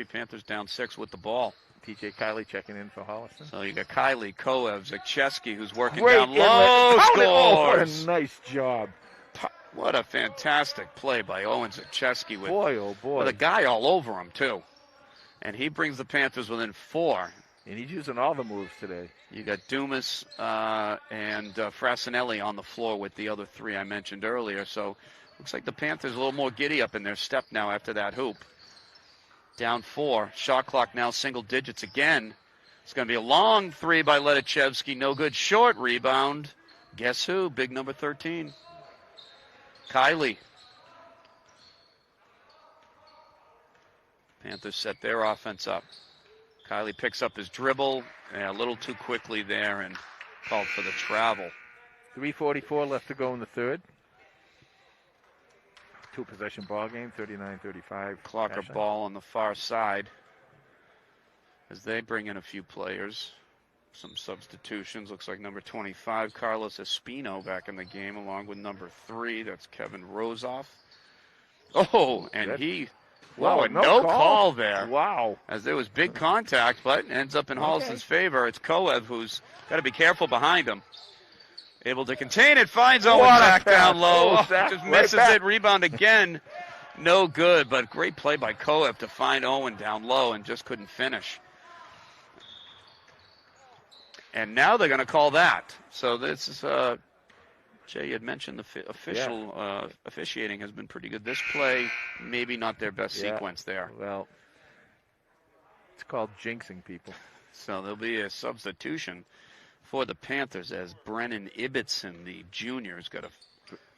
Panthers down 6 with the ball. T.J. Kiley checking in for Holliston. So you got Kiley, Koev, Zakcheski, who's working down low. Scores! What a nice job. What a fantastic play by Owen Simpson with, Boy, oh boy. with a guy all over him, too. And he brings the Panthers within 4. And he's using all the moves today. You got Dumas and Frassinelli on the floor with the other 3 I mentioned earlier. So looks like the Panthers a little more giddy up in their step now after that hoop. Down 4. Shot clock now single digits again. It's going to be a long 3 by Ledachevsky. No good. Short rebound. Guess who? Big number 13. Kylie. Panthers set their offense up. Kylie picks up his dribble a little too quickly there and called for the travel. 3:44 left to go in the third. 2-possession ball game, 39-35. Clocker Ashland. ball on the far side as they bring in a few players. Some substitutions. Looks like number 25, Carlos Espino, back in the game, along with number 3. That's Kevin Rozoff. Oh, and Wow, no call there. Wow. As there was big contact, but ends up in Holliston's favor. It's Koev who's got to be careful behind him. Able to contain it, finds Owen back down low. Just misses it, rebound again. No good, but great play by Koev to find Owen down low and just couldn't finish. And now they're going to call that. So this is, Jay had mentioned the official officiating has been pretty good. This play, maybe not their best sequence there. Well, it's called jinxing people. So there'll be a substitution for the Panthers as Brennan Ibbotson, the junior, has got a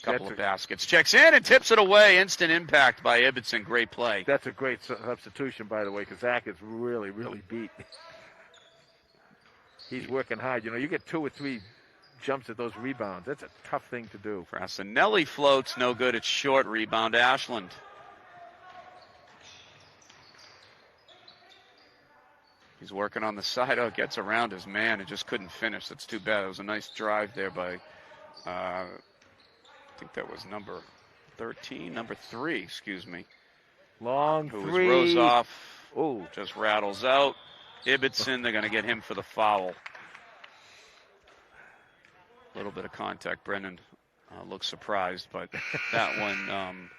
couple of baskets. Checks in and tips it away. Instant impact by Ibbotson. Great play. That's a great substitution, by the way, because Zach is really, really beat. He's working hard. You know, you get 2 or 3 jumps at those rebounds. That's a tough thing to do. Frassinelli floats. No good. It's short. Rebound Ashland. He's working on the side. Oh, gets around his man and just couldn't finish. That's too bad. It was a nice drive there by, I think that was number 3, excuse me. Long who three. Was Rozoff. Oh, just rattles out. Ibbotson, they're going to get him for the foul. A little bit of contact. Brennan looks surprised, but that one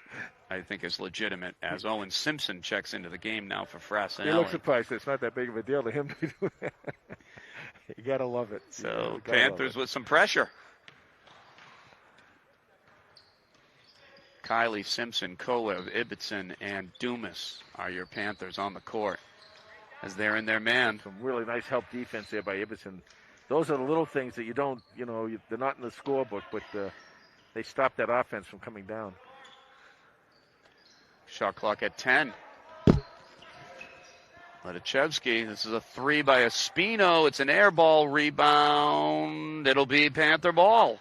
I think is legitimate as Owen Simpson checks into the game now for Frassinelli. He looks surprised. It's not that big of a deal to him to do that. You got to love it. So Panthers with some pressure. Kylie, Simpson, Koev, Ibbotson, and Dumas are your Panthers on the court as they're in their man. Some really nice help defense there by Ibbotson. Those are the little things that you don't, they're not in the scorebook, but they stop that offense from coming down. Shot clock at 10. Ledachevsky, this is a 3 by Espino. It's an air ball rebound. It'll be Panther ball.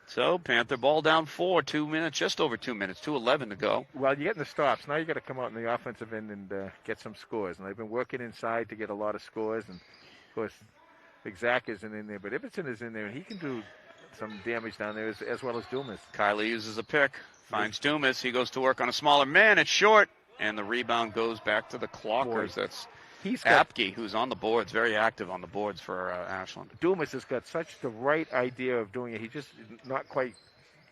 So Panther ball down 4, 2 minutes, just over 2 minutes, 2:11 to go. Well, you're getting the stops. Now you got to come out in the offensive end and get some scores. And they've been working inside to get a lot of scores. And, of course, Big Zach isn't in there, but Ibbotson is in there, and he can do some damage down there as well as Dumas. Kylie uses a pick, finds Dumas. He goes to work on a smaller man. It's short, and the rebound goes back to the Clockers. Boy. That's He's got, Apke, who's on the boards, very active on the boards for Ashland. Dumas has got such the right idea of doing it. He just not quite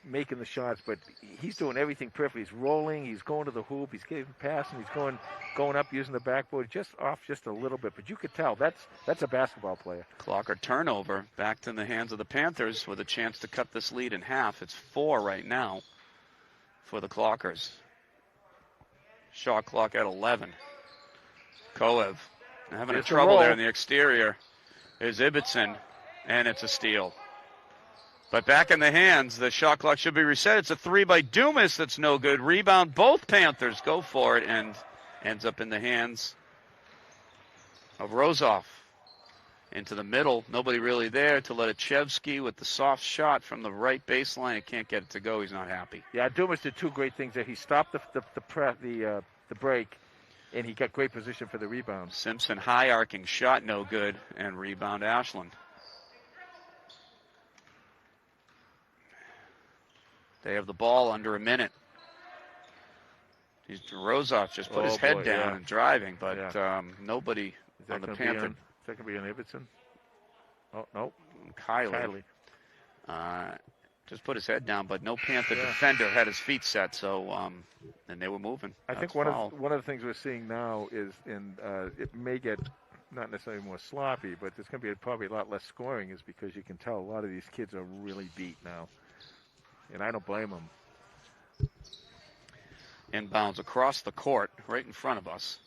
making the shots, but he's doing everything perfectly. He's rolling, he's going to the hoop, he's getting passing, he's going up using the backboard, just off just a little bit. But you could tell that's a basketball player. Clocker turnover back to the hands of the Panthers with a chance to cut this lead in half. It's 4 right now for the Clockers. Shot clock at 11. Koev having trouble there in the exterior. There's Ibbotson, and it's a steal. But back in the hands, the shot clock should be reset. It's a 3 by Dumas that's no good. Rebound, both Panthers go for it, and ends up in the hands of Rozoff. Into the middle, nobody really there to Ledachevsky with the soft shot from the right baseline. He can't get it to go. He's not happy. Yeah, Dumas did 2 great things there. He stopped the break, and he got great position for the rebound. Simpson high arcing shot, no good, and rebound Ashland. They have the ball under a minute. Rozoff just put his head down and driving, but nobody on the Panther. Is that going to be an Ibbotson? Oh, no. Kylie. just put his head down, but no Panther defender had his feet set, so and they were moving. I think one of the things we're seeing now is, it may get not necessarily more sloppy, but there's going to be probably a lot less scoring, is because you can tell a lot of these kids are really beat now, and I don't blame them. Inbounds across the court, right in front of us.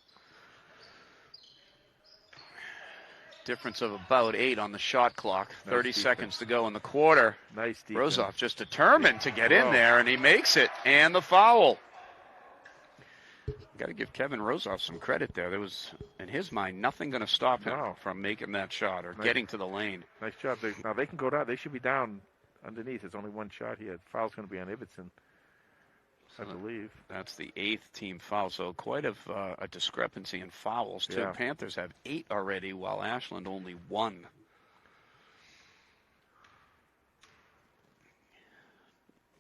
Difference of about 8 on the shot clock. 30 seconds to go in the quarter. Nice defense. Rozoff just determined to get in there, and he makes it. And the foul. Got to give Kevin Rozoff some credit there. There was, in his mind, nothing going to stop him from making that shot or getting to the lane. Nice job. Now they can go down. They should be down underneath. There's only one shot here. The foul's going to be on Ibbotson, I believe. That's the 8th team foul, so quite a discrepancy in fouls, too. Yeah. Panthers have 8 already, while Ashland only 1.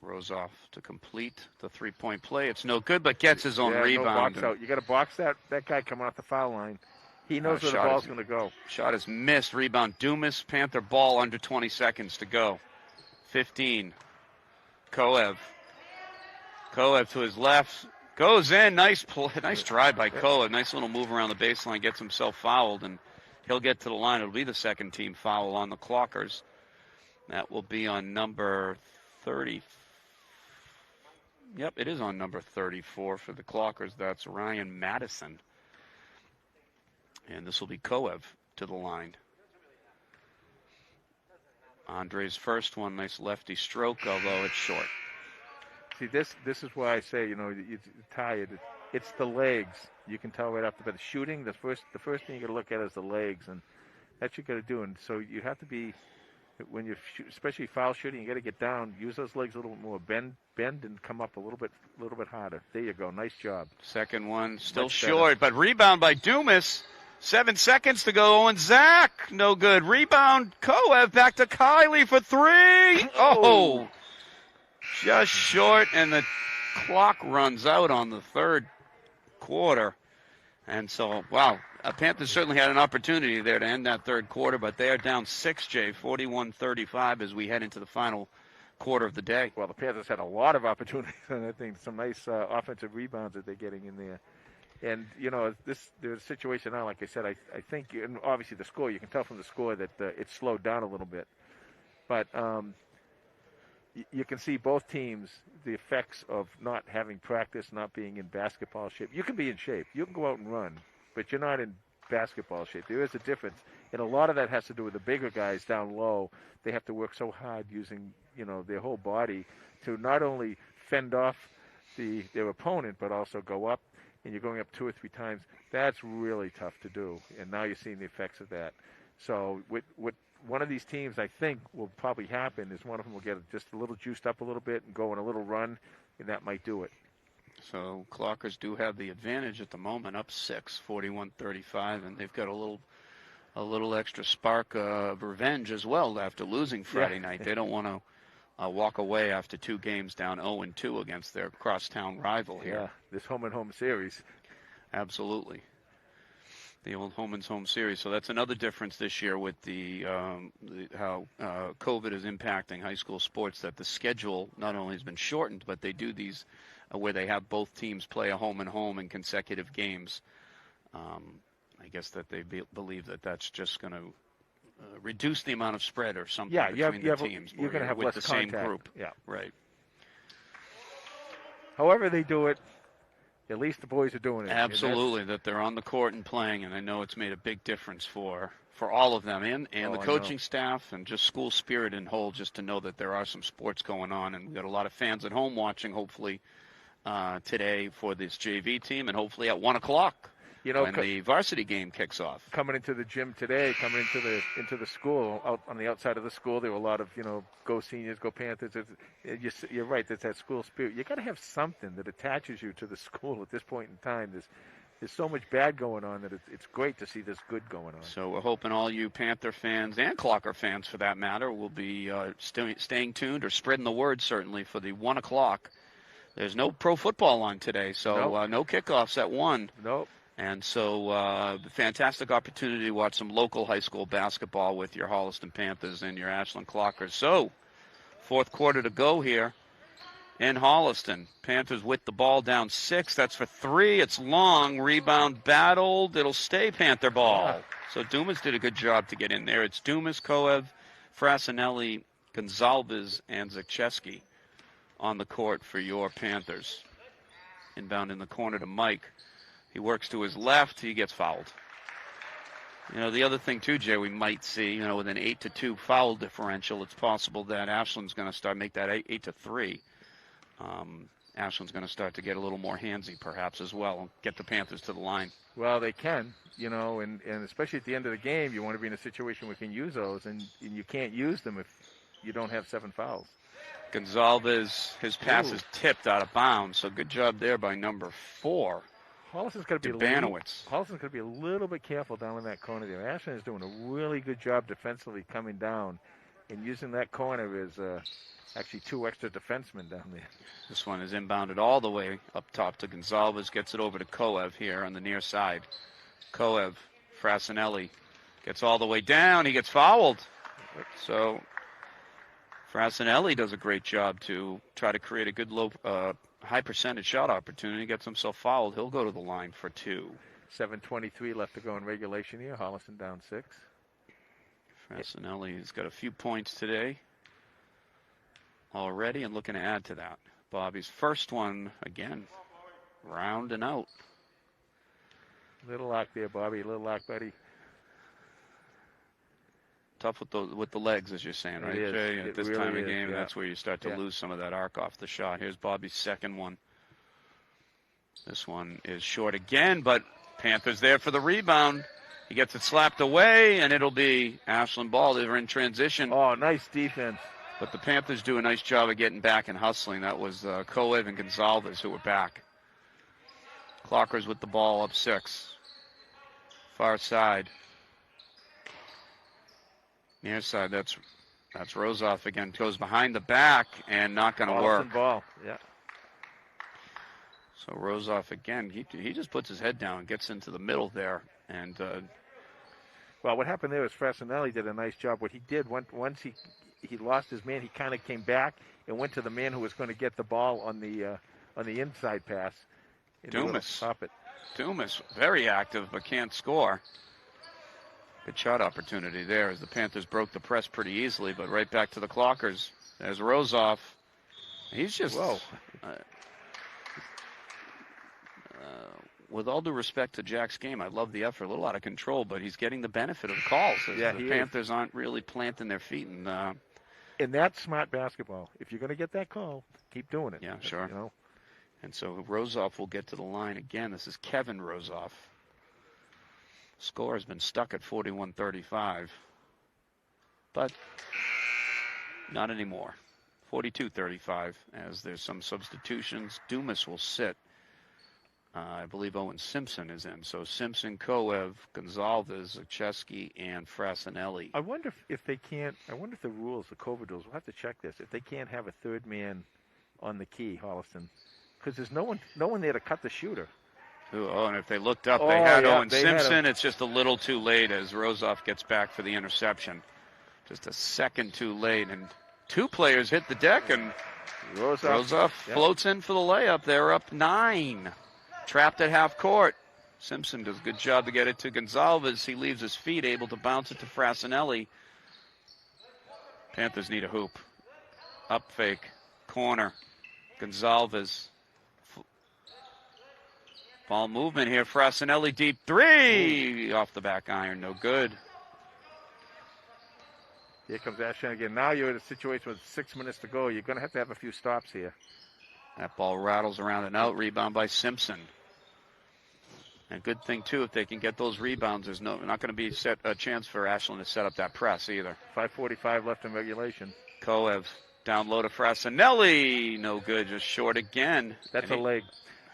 Rozoff to complete the three-point play. It's no good, but gets his own rebound. No box out. You got to box that guy coming off the foul line. He knows where the ball's going to go. Shot is missed. Rebound, Dumas. Panther ball under 20 seconds to go. 15. Koev to his left. Goes in. Nice drive by Koev. Nice little move around the baseline. Gets himself fouled, and he'll get to the line. It'll be the second team foul on the Clockers. That will be on number 30. Yep, it is on number 34 for the Clockers. That's Ryan Madison. And this will be Koev to the line. Andre's first one, nice lefty stroke, although it's short. See, this is why I say, you're tired. It's the legs. You can tell right off the bat. Shooting, the first thing you got to look at is the legs, and that's what you got to do. And so you have to be, when you're especially foul shooting, you got to get down, use those legs a little bit more, bend, and come up a little bit harder. There you go. Nice job. Second one still short, but rebound by Dumas. 7 seconds to go. Owen Zach, no good. Rebound, Koev back to Kiley for 3. Oh, just short, and the clock runs out on the third quarter. And so, wow, Panthers certainly had an opportunity there to end that third quarter, but they are down 6, Jay, 41-35 as we head into the final quarter of the day. Well, the Panthers had a lot of opportunities, and I think some nice offensive rebounds that they're getting in there. And, there's a situation now, like I said, I think, and obviously the score, you can tell from the score that it slowed down a little bit. But you can see both teams, the effects of not having practice, not being in basketball shape. You can be in shape. You can go out and run, but you're not in basketball shape. There is a difference. And a lot of that has to do with the bigger guys down low. They have to work so hard using, their whole body to not only fend off their opponent, but also go up. And you're going up 2 or 3 times. That's really tough to do. And now you're seeing the effects of that. So what one of these teams, I think, will probably happen is one of them will get just a little juiced up a little bit and go on a little run, and that might do it. So Clockers do have the advantage at the moment, up 6, 41-35, and they've got a little extra spark of revenge as well after losing Friday night. They don't want to walk away after 2 games down 0-2 against their crosstown rival here. Yeah, this home-and-home series. Absolutely. The old home-and-home series. So that's another difference this year with how COVID is impacting high school sports, that the schedule not only has been shortened, but they do these where they have both teams play a home-and-home in consecutive games. I guess that they believe that that's just going to reduce the amount of spread or something between the teams. You're going to have with less the contact. same group. Yeah. Right. However they do it, at least the boys are doing it. Absolutely, that they're on the court and playing, and I know it's made a big difference for all of them and the coaching staff and just school spirit in whole, just to know that there are some sports going on. And we've got a lot of fans at home watching, hopefully, today for this JV team, and hopefully at 1 o'clock. When the varsity game kicks off. Coming into the gym today, coming into the school, out on the outside of the school, there were a lot of, go Seniors, go Panthers. You're right, there's that school spirit. You got to have something that attaches you to the school at this point in time. There's so much bad going on that it's great to see this good going on. So we're hoping all you Panther fans and Clocker fans, for that matter, will be staying tuned or spreading the word, certainly, for the 1 o'clock. There's no pro football on today, so no kickoffs at 1. Nope. And so fantastic opportunity to watch some local high school basketball with your Holliston Panthers and your Ashland Clockers. So Fourth quarter to go here in Holliston. Panthers with the ball down 6. That's for 3. It's long. Rebound battled. It'll stay Panther ball. So Dumas did a good job to get in there. It's Dumas, Koev, Frasinelli, Gonzalez, and Zakcheski on the court for your Panthers. Inbound in the corner to Mike. He works to his left. He gets fouled. You know, the other thing, too, Jay, we might see, you know, with an 8-2 foul differential, it's possible that Ashland's going to make that 8-3. Ashland's going to start to get a little more handsy, perhaps, as well, and get the Panthers to the line. Well, they can, you know, and especially at the end of the game, you want to be in a situation where you can use those, and you can't use them if you don't have 7 fouls. Gonzalez, his pass is tipped out of bounds, so good job there by number 4. Holliston's got to be a little bit careful down in that corner there. Ashland is doing a really good job defensively coming down and using that corner as actually 2 extra defensemen down there. This one is inbounded all the way up top to Gonzalez. Gets it over to Koev here on the near side. Koev, Frasinelli gets all the way down. He gets fouled. So Frasinelli does a great job to try to create a good high percentage shot opportunity. Gets himself fouled. He'll go to the line for 2. 7:23 left to go in regulation here. Holliston down 6. Frasinelli's got a few points today already and looking to add to that. Bobby's first one, again, rounding out. Little lock there, Bobby. Little lock, buddy. Tough with the legs, as you're saying, right, Jay? At this really time of game, that's where you start to lose some of that arc off the shot. Here's Bobby's second one. This one is short again, but Panthers there for the rebound. He gets it slapped away, and it'll be Ashland ball. They're in transition. Oh, nice defense. But the Panthers do a nice job of getting back and hustling. That was Koev and Gonzalez who were back. Clockers with the ball up 6. Far side. Near side, that's Rozoff again. Goes behind the back and not going to work. Ball, yeah. So Rozoff again, he just puts his head down and gets into the middle there. And well, what happened there was Frasinelli did a nice job. What he did, once he lost his man, he kind of came back and went to the man who was going to get the ball on the inside pass. Dumas. Dumas, very active but can't score. Good shot opportunity there as the Panthers broke the press pretty easily, but right back to the Clockers. There's Rozoff. He's just, with all due respect to Jack's game, I love the effort. A little out of control, but he's getting the benefit of the calls. The Panthers aren't really planting their feet. And that's smart basketball. If you're going to get that call, keep doing it. Yeah, sure. You know? And so Rozoff will get to the line again. This is Kevin Rozoff. Score has been stuck at 41-35, but not anymore. 42-35 as there's some substitutions. Dumas will sit. I believe Owen Simpson is in. So Simpson, Koev, Gonzalez, Zakcheski, and Frasinelli. I wonder if they can't. I wonder if the rules, the COVID rules, we'll have to check this. If they can't have a third man on the key, Holliston, because there's no one there to cut the shooter. Oh, and if they looked up, they had Owen Simpson. It's just a little too late as Rozoff gets back for the interception. Just a second too late, and 2 players hit the deck, and Rozoff floats in for the layup. They're up 9. Trapped at half court. Simpson does a good job to get it to Gonzalez. He leaves his feet, able to bounce it to Frasinelli. Panthers need a hoop. Up fake. Corner. Gonzalez. Ball movement here. Frasinelli deep 3. Off the back iron. No good. Here comes Ashland again. Now you're in a situation with 6 minutes to go. You're going to have a few stops here. That ball rattles around and out. Rebound by Simpson. And good thing, too, if they can get those rebounds, there's not going to be a chance for Ashland to set up that press either. 5:45 left in regulation. Koev down low to Frasinelli. No good. Just short again. That's a leg.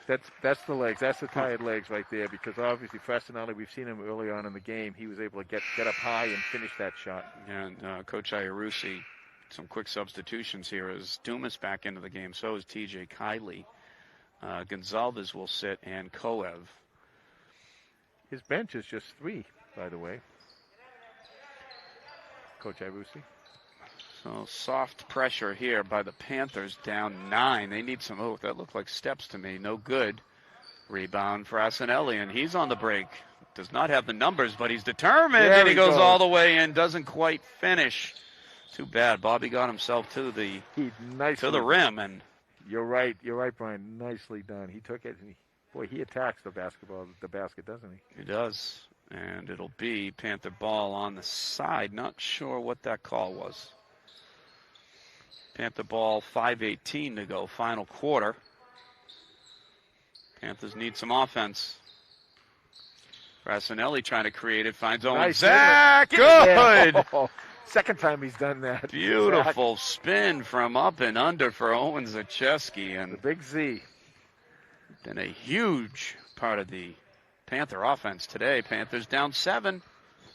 That's the legs. That's the tired legs right there, because obviously Frasinelli, we've seen him early on in the game. He was able to get up high and finish that shot. And Coach Iarusi, some quick substitutions here as Dumas back into the game. So is TJ Kiley. Gonzalez will sit, and Koev. His bench is just 3, by the way. Coach Iarusi. So soft pressure here by the Panthers, down 9. They need some, oh, that looked like steps to me. No good. Rebound for Frassinelli, and he's on the break. Does not have the numbers, but he's determined, There and he goes goes all the way in. Doesn't quite finish. Too bad. Bobby got himself to the rim, and you're right, Brian. Nicely done. He took it, and he attacks the basket, doesn't he? He does, and it'll be Panther ball on the side. Not sure what that call was. Panther ball, 5:18 to go, final quarter. Panthers need some offense. Frassinelli trying to create it, finds Owen. Nice. Zach, good! Oh, second time he's done that. Beautiful spin from up and under for Owen Zacheski. And the big Z. Been a huge part of the Panther offense today. Panthers down 7.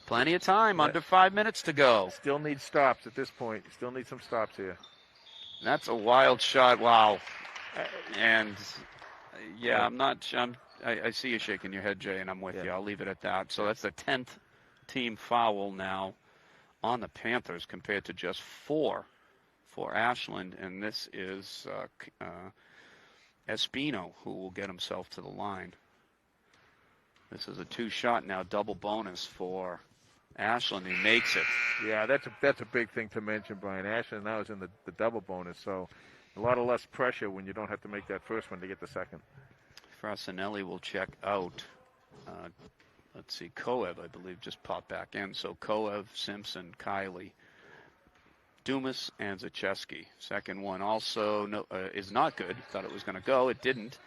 Plenty of time, under 5 minutes to go. Still need stops at this point. Still need some stops here. That's a wild shot. Wow. And, yeah, I see you shaking your head, Jay, and I'm with you. I'll leave it at that. So that's the 10th team foul now on the Panthers compared to just 4 for Ashland. And this is Espino who will get himself to the line. This is a 2-shot now, double bonus for Ashland. He makes it. Yeah, that's a big thing to mention, Brian. Ashland now is in the double bonus, so a lot of less pressure when you don't have to make that first one to get the second. Frassinelli will check out. Let's see, Koev, I believe, just popped back in. So Koev, Simpson, Kiley, Dumas, and Zacheski. Second one also is not good. Thought it was going to go. It didn't.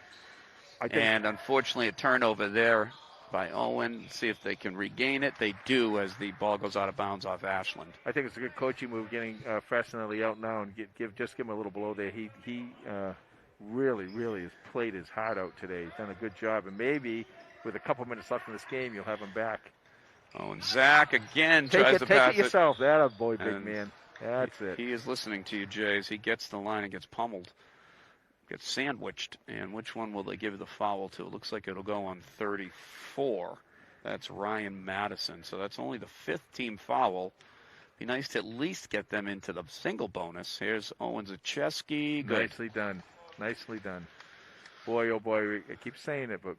And unfortunately, a turnover there by Owen. See if they can regain it. They do as the ball goes out of bounds off Ashland. I think it's a good coaching move getting Frassinelli out now and give him a little blow there. He really has played his heart out today. He's done a good job. And maybe with a couple minutes left in this game, you'll have him back. Oh, and Zach again tries to pass it. Take it yourself. That a boy, big man. That's it. He is listening to you, Jay, as he gets the line and gets pummeled. Gets sandwiched. And which one will they give the foul to? It looks like it'll go on 34. That's Ryan Madison. So that's only the 5th team foul. Be nice to at least get them into the single bonus. Here's Owen Zacheski. Good. Nicely done. Nicely done. Boy, oh boy, I keep saying it, but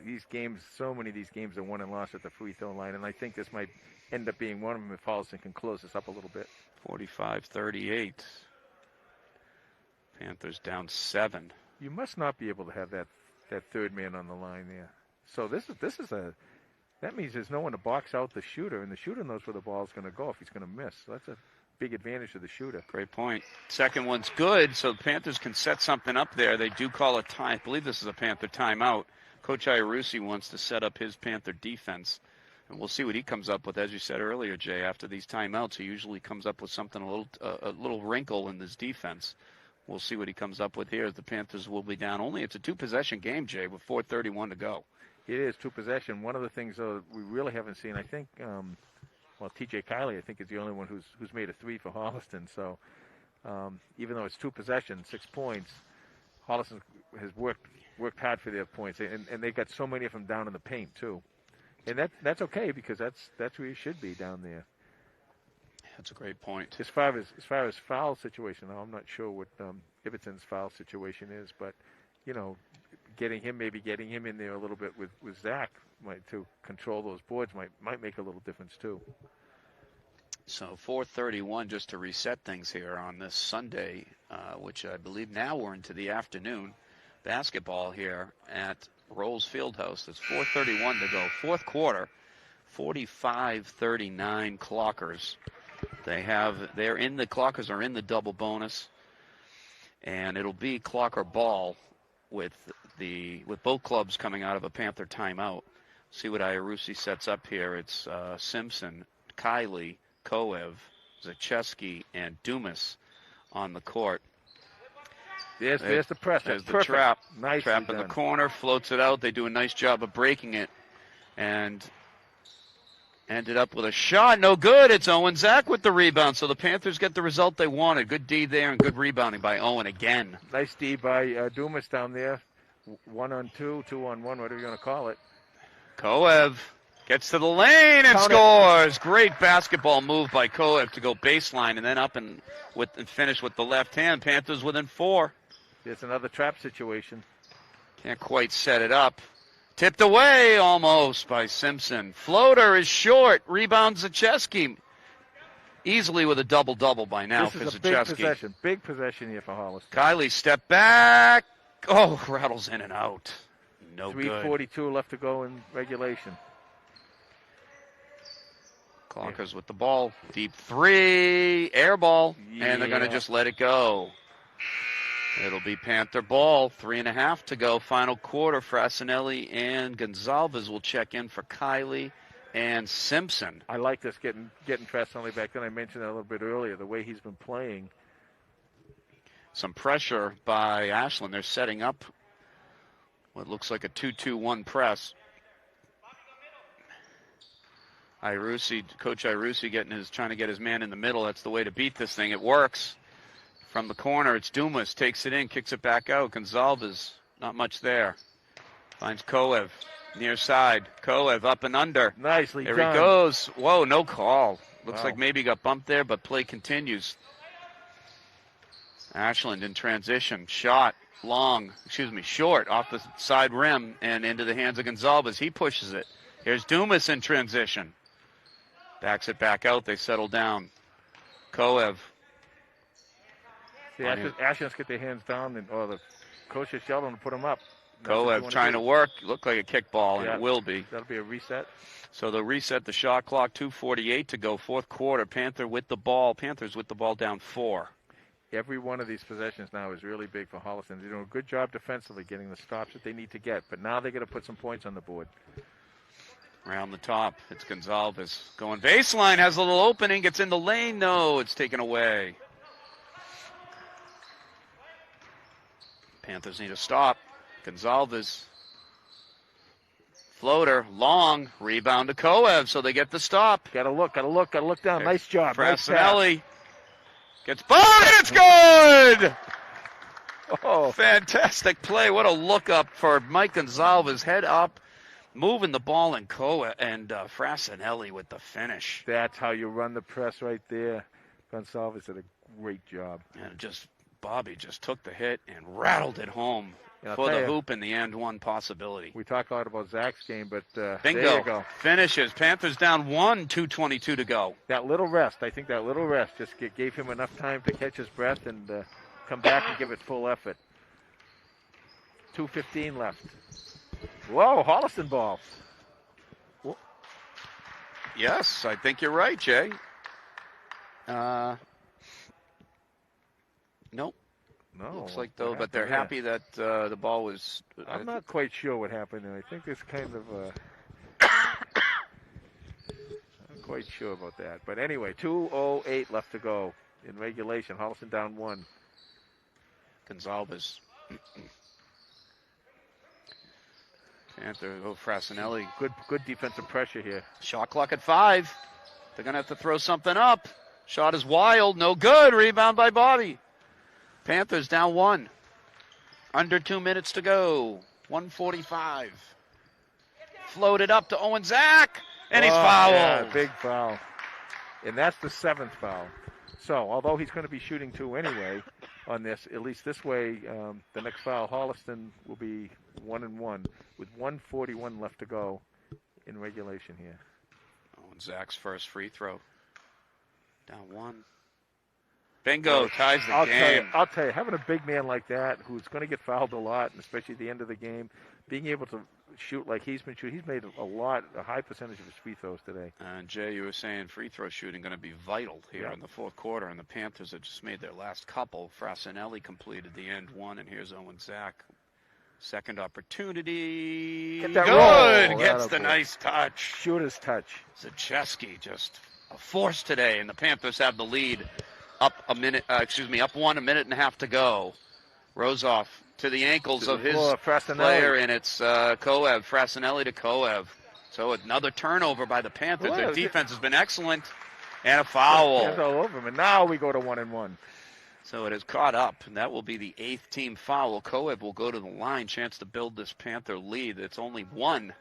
these games, so many of these games are won and lost at the free throw line, and I think this might end up being one of them if Holliston can close this up a little bit. 45-38. Panthers down 7. You must not be able to have that third man on the line there. So that means there's no one to box out the shooter, and the shooter knows where the ball's going to go if he's going to miss. So that's a big advantage to the shooter. Great point. Second one's good, so the Panthers can set something up there. They do call a time. I believe this is a Panther timeout. Coach Iarussi wants to set up his Panther defense, and we'll see what he comes up with. As you said earlier, Jay, after these timeouts, he usually comes up with something, a little wrinkle in his defense. We'll see what he comes up with here as the Panthers will be down. It's a 2-possession game, Jay, with 4:31 to go. It is 2-possession. One of the things, though, we really haven't seen, I think, T.J. Kiley, I think, is the only one who's made a 3 for Holliston. So even though it's 2 possessions, 6 points, Holliston has worked hard for their points, and they got so many of them down in the paint too. And that's okay, because that's where you should be, down there. That's a great point. As far as foul situation, I'm not sure what Ibbetson's foul situation is, but getting him in there a little bit with Zach to control those boards might make a little difference too. So 4:31 just to reset things here on this Sunday, which I believe now we're into the afternoon basketball here at Rolls Fieldhouse. It's 4:31 to go. Fourth quarter, 45-39 Clockers. Clockers are in the double bonus, and it'll be Clocker ball with both clubs coming out of a Panther timeout. See what Iarussi sets up here. It's Simpson, Kiley, Koev, Zacheski, and Dumas on the court. There's the press. There's the trap. Nicely trap in done. the corner, floats it out. They do a nice job of breaking it, and ended up with a shot. No good. It's Owen Zach with the rebound. So the Panthers get the result they wanted. Good D there and good rebounding by Owen again. Nice D by Dumas down there. 1-on-2, 2-on-1, whatever you want to call it. Koev Gets to the lane and Count it. scores. Great basketball move by Koev to go baseline and then up and finish with the left hand. Panthers within 4. There's another trap situation. Can't quite set it up. Tipped away almost by Simpson. Floater is short. Rebounds Zacheski. Easily with a double-double by now for This is a Zacheski. big possession here for Hollis. Kylie step back. Oh, rattles in and out. No good. 3:42 left to go in regulation. Clockers with the ball. Deep 3. Air ball. Yeah. And they're going to just let it go. It'll be Panther ball. 3.5 to go. Final quarter. Frassinelli and Gonzalez will check in for Kylie and Simpson. I like this getting Frassinelli back then. I mentioned that a little bit earlier, the way he's been playing. Some pressure by Ashland. They're setting up what looks like a 2-2-1 press. Coach Irusi trying to get his man in the middle. That's the way to beat this thing. It works. From the corner, it's Dumas. Takes it in, kicks it back out. Gonzalez, not much there. Finds Koev, near side. Koev up and under. Nicely there done. He goes. Whoa, no call. Looks Wow. like maybe he got bumped there, but play continues. Ashland in transition. Short off the side rim and into the hands of Gonzalez. He pushes it. Here's Dumas in transition. Backs it back out. They settle down. Koev. See, Ashland's get their hands down, the coach is yelling to put them up. Koev trying to work. Looked like a kickball, and it will be. That'll be a reset. So they'll reset the shot clock. 2:48 to go. Fourth quarter. Panthers with the ball down 4. Every one of these possessions now is really big for Holliston. They're doing a good job defensively getting the stops that they need to get, but now they're going to put some points on the board. Around the top, it's Gonzalez going baseline, has a little opening, gets in the lane. No, it's taken away. Panthers need a stop. Gonzalez. Floater, long, rebound to Koev, so they get the stop. Gotta look down. Nice job. Frassinelli gets ball, and it's good! Oh, fantastic play. What a look up for Mike Gonzalez. Head up, moving the ball, and Frassinelli with the finish. That's how you run the press right there. Gonzalez did a great job. And Bobby just took the hit and rattled it home for the hoop in the end one possibility. We talk a lot about Zach's game, but bingo. There you go. Finishes. Panthers down 1, 2:22 to go. I think that little rest just gave him enough time to catch his breath and come back and give it full effort. 2:15 left. Whoa, Holliston ball. Whoa. Yes, I think you're right, Jay. Nope. No. Looks like though, but they're happy that the ball was. I'm not quite sure what happened, and I think it's kind of. I'm quite sure about that, but anyway, 2:08 left to go in regulation. Holliston down 1. Gonzalez. Panther, Frassinelli. Good defensive pressure here. Shot clock at 5. They're gonna have to throw something up. Shot is wild, no good. Rebound by Bobby. Panthers down 1. Under 2 minutes to go. 1:45. Floated up to Owen Zach, and he's fouled. Yeah, big foul. And that's the 7th foul. So, although he's going to be shooting 2 anyway on this, at least this way, the next foul, Holliston will be 1-1 with 1:41 left to go in regulation here. Owen Zach's first free throw. Down 1. Bingo, ties the game. I'll tell you, having a big man like that who's going to get fouled a lot, and especially at the end of the game, being able to shoot like he's been shooting, he's made a high percentage of his free throws today. And Jay, you were saying free throw shooting going to be vital here in the fourth quarter, and the Panthers have just made their last couple. Frassinelli completed the end one, and here's Owen Zach. Second opportunity. Get that good. Roll. Gets the nice touch. Shooter's touch. Zacheski just a force today, and the Panthers have the lead. Up 1, a minute and a half to go. Rozoff to the ankles of his player, and it's Frassinelli to Koev. So another turnover by the Panthers. Their defense has been excellent, and a foul. It's all over him, and now we go to 1-1. So it has caught up, and that will be the 8th team foul. Koev will go to the line, chance to build this Panther lead. It's only 1.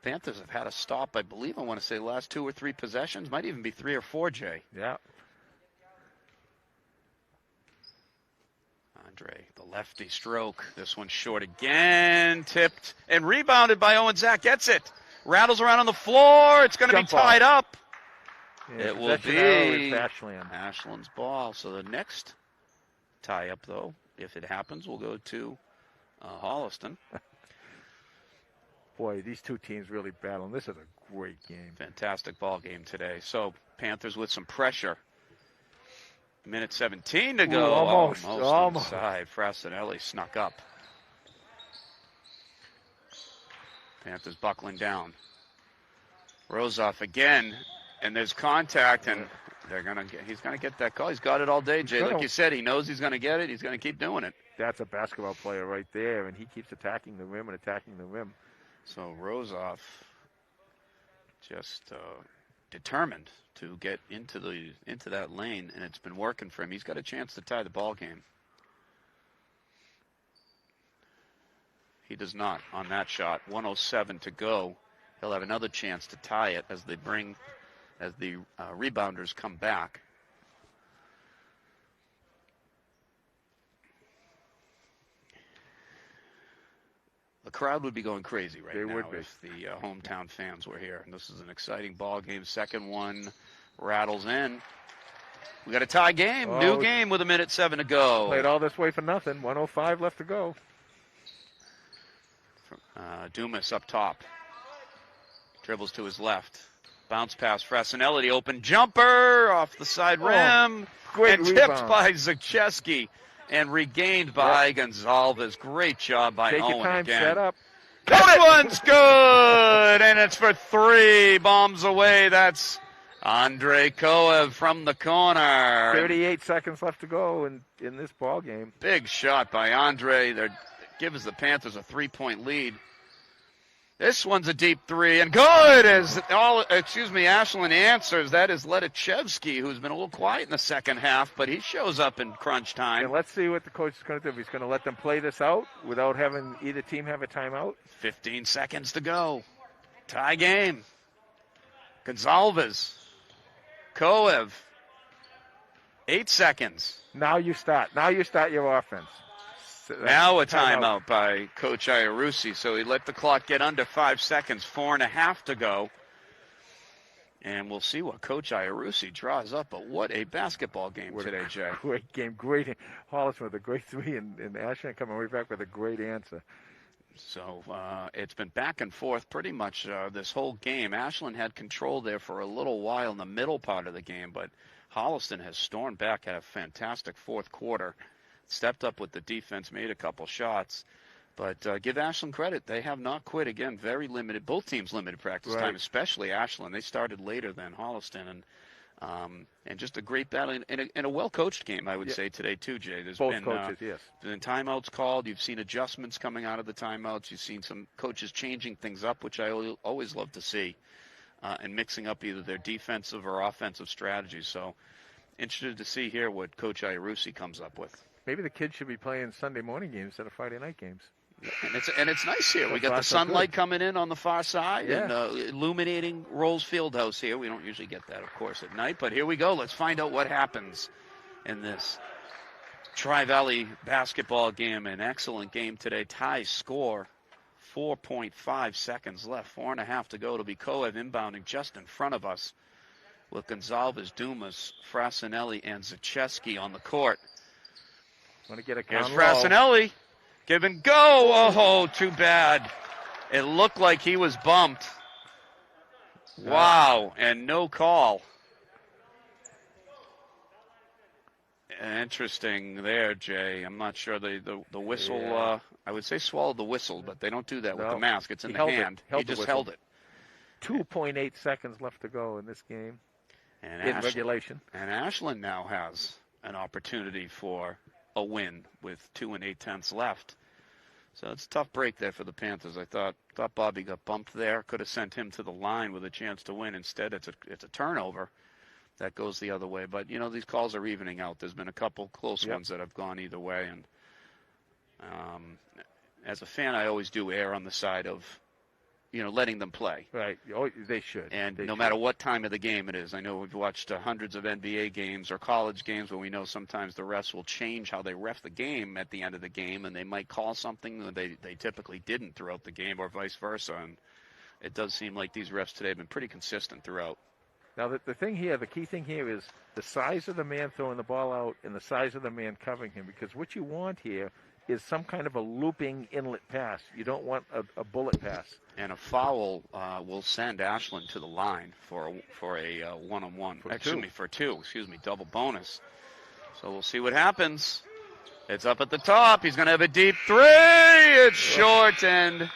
Panthers have had a stop, I believe, I want to say the last 2 or 3 possessions. Might even be 3 or 4, Jay. Yeah. Andre, the lefty stroke. This one's short again. Tipped and rebounded by Owen. Zach gets it. Rattles around on the floor. It's going to be tied up. Yeah, it will be Ashland. Ashland's ball. So the next tie-up, though, if it happens, will go to Holliston. Boy, these two teams really battling. This is a great game. Fantastic ball game today. So Panthers with some pressure. Minute 17 to go. Ooh, almost. Inside. Frassinelli snuck up. Panthers buckling down. Rozoff again, and there's contact, and he's gonna get that call. He's got it all day, Jay. Like you said, he knows he's gonna get it. He's gonna keep doing it. That's a basketball player right there, and he keeps attacking the rim and attacking the rim. So Rozoff just determined to get into that lane, and it's been working for him. He's got a chance to tie the ball game. He does not on that shot. 1:07 to go. He'll have another chance to tie it as the rebounders come back. The crowd would be going crazy right now if the hometown fans were here. And this is an exciting ball game. Second one rattles in. We got a tie game. New game with 1:07 to go. Played all this way for nothing. 1:05 left to go. Dumas up top. Dribbles to his left. Bounce pass. Frassinelli. Open jumper off the side rim. Great and rebound. Tipped by Zakcheski. And regained by Gonzalez. Great job by Take Owen your time, again. set up. That one's good, and it's for 3. Bombs away. That's Andre Koev from the corner. 38 seconds left to go in this ball game. Big shot by Andre. That gives the Panthers a 3-point lead. This one's a deep 3, and good as Ashland answers. That is Letichevsky, who's been a little quiet in the second half, but he shows up in crunch time. And let's see what the coach is going to do. If he's going to let them play this out without having either team have a timeout. 15 seconds to go. Tie game. Gonzalez. Koev. 8 seconds. Now you start. Now you start your offense. Now a timeout by Coach Iarussi. So he let the clock get under 5 seconds, 4.5 to go. And we'll see what Coach Iarussi draws up. But what a basketball game today, Jay. Great game. Great. Hollis with a great 3, and Ashland coming right back with a great answer. So it's been back and forth pretty much this whole game. Ashland had control there for a little while in the middle part of the game, but Holliston has stormed back, had a fantastic fourth quarter. Stepped up with the defense, made a couple shots. But give Ashland credit. They have not quit. Again, very limited. Both teams limited practice time, especially Ashland. They started later than Holliston. And just a great battle. And a well-coached game, I would say, today, too, Jay. There's Both coaches, yes. Been timeouts called. You've seen adjustments coming out of the timeouts. You've seen some coaches changing things up, which I always love to see, and mixing up either their defensive or offensive strategies. So interested to see here what Coach Iarussi comes up with. Maybe the kids should be playing Sunday morning games instead of Friday night games. And it's nice here. We got the sunlight coming in on the far side and illuminating Rolls Fieldhouse here. We don't usually get that, of course, at night. But here we go. Let's find out what happens in this Tri-Valley basketball game. An excellent game today. Tie score, 4.5 seconds left. 4.5 to go. It'll be Koev inbounding just in front of us with Gonzalez, Dumas, Frassinelli, and Zakcheski on the court. Want to get a Here's Frassinelli. Give and go. Oh, too bad. It looked like he was bumped. Wow, and no call. Interesting there, Jay. I'm not sure the whistle. I would say swallow the whistle, but they don't do that with the mask. It's in the hand. He just held it. 2.8 seconds left to go in this game. In regulation. And Ashland now has an opportunity for a win with 2 8/10 left. So it's a tough break there for the Panthers. I thought Bobby got bumped there. Could have sent him to the line with a chance to win. Instead, it's a turnover that goes the other way. But, these calls are evening out. There's been a couple close ones that have gone either way. And as a fan, I always do err on the side of letting them play. Right. Oh, they should. And they no should. matter what time of the game it is. I know we've watched hundreds of NBA games or college games where we know sometimes the refs will change how they ref the game at the end of the game, and they might call something that they typically didn't throughout the game or vice versa. And it does seem like these refs today have been pretty consistent throughout. Now, the key thing here is the size of the man throwing the ball out and the size of the man covering him, because what you want here is some kind of a looping inlet pass. You don't want a bullet pass. And a foul will send Ashland to the line for a one-on-one. For two. Double bonus. So we'll see what happens. It's up at the top. He's going to have a deep three. It's short, and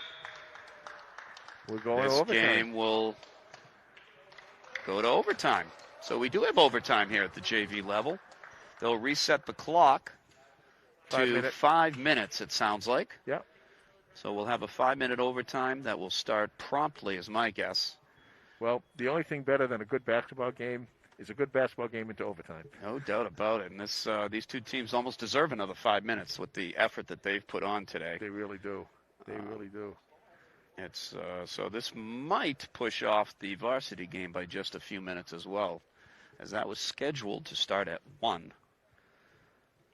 we're going this overtime. Game will go to overtime. So we do have overtime here at the JV level. They'll reset the clock to 5 minutes, it sounds like. Yep. So we'll have a 5-minute overtime that will start promptly, is my guess. Well, the only thing better than a good basketball game is a good basketball game into overtime. No doubt about it. And these two teams almost deserve another 5 minutes with the effort that they've put on today. They really do. They really do. It's so this might push off the varsity game by just a few minutes as well, as that was scheduled to start at 1.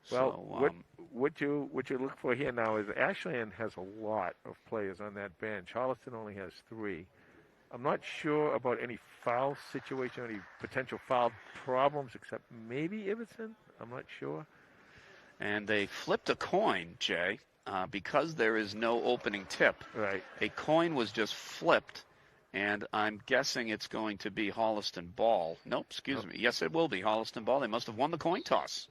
Well, so, what you look for here now is Ashland has a lot of players on that bench. Holliston only has 3. I'm not sure about any foul situation, any potential foul problems, except maybe Iverson. I'm not sure. And they flipped a coin, Jay, because there is no opening tip. Right. A coin was just flipped, and I'm guessing it's going to be Holliston ball. Nope, excuse me. Yes, it will be Holliston ball. They must have won the coin toss.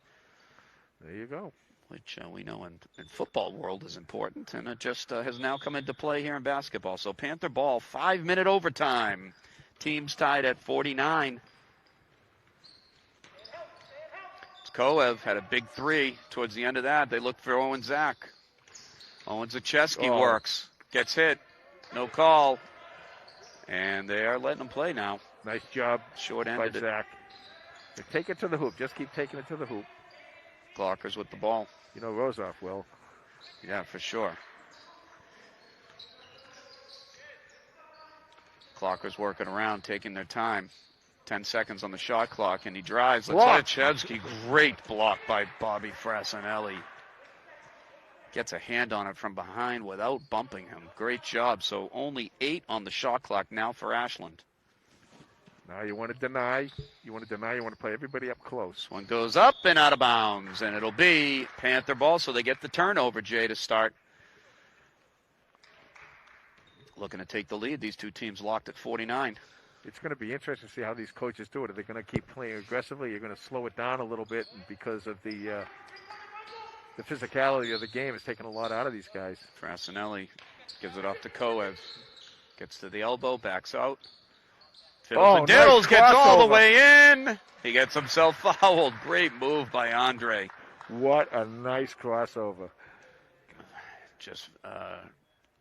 There you go. Which we know in football world is important, and it just has now come into play here in basketball. So Panther ball, 5-minute overtime. Teams tied at 49. Koev had a big 3 towards the end of that. They looked for Owen Zach. Owen Zacheski works, gets hit, no call, and they are letting him play now. Nice job, short-ended by Zach. Take it to the hoop. Just keep taking it to the hoop. Glockers with the ball. You know Rosoff will. Yeah, for sure. Glockers working around, taking their time. 10 seconds on the shot clock, and he drives. Zacheski, great block by Bobby Frassinelli. Gets a hand on it from behind without bumping him. Great job. So only 8 on the shot clock now for Ashland. Now you want to deny. You want to play everybody up close. This one goes up and out of bounds, and it'll be Panther ball, so they get the turnover, Jay, to start. Looking to take the lead. These two teams locked at 49. It's going to be interesting to see how these coaches do it. Are they going to keep playing aggressively? You're going to slow it down a little bit because of the physicality of the game is taking a lot out of these guys. Frassinelli gives it off to Koev. Gets to the elbow, backs out. Fiddles and diddles, nice gets all the way in. He gets himself fouled. Great move by Andre. What a nice crossover. Just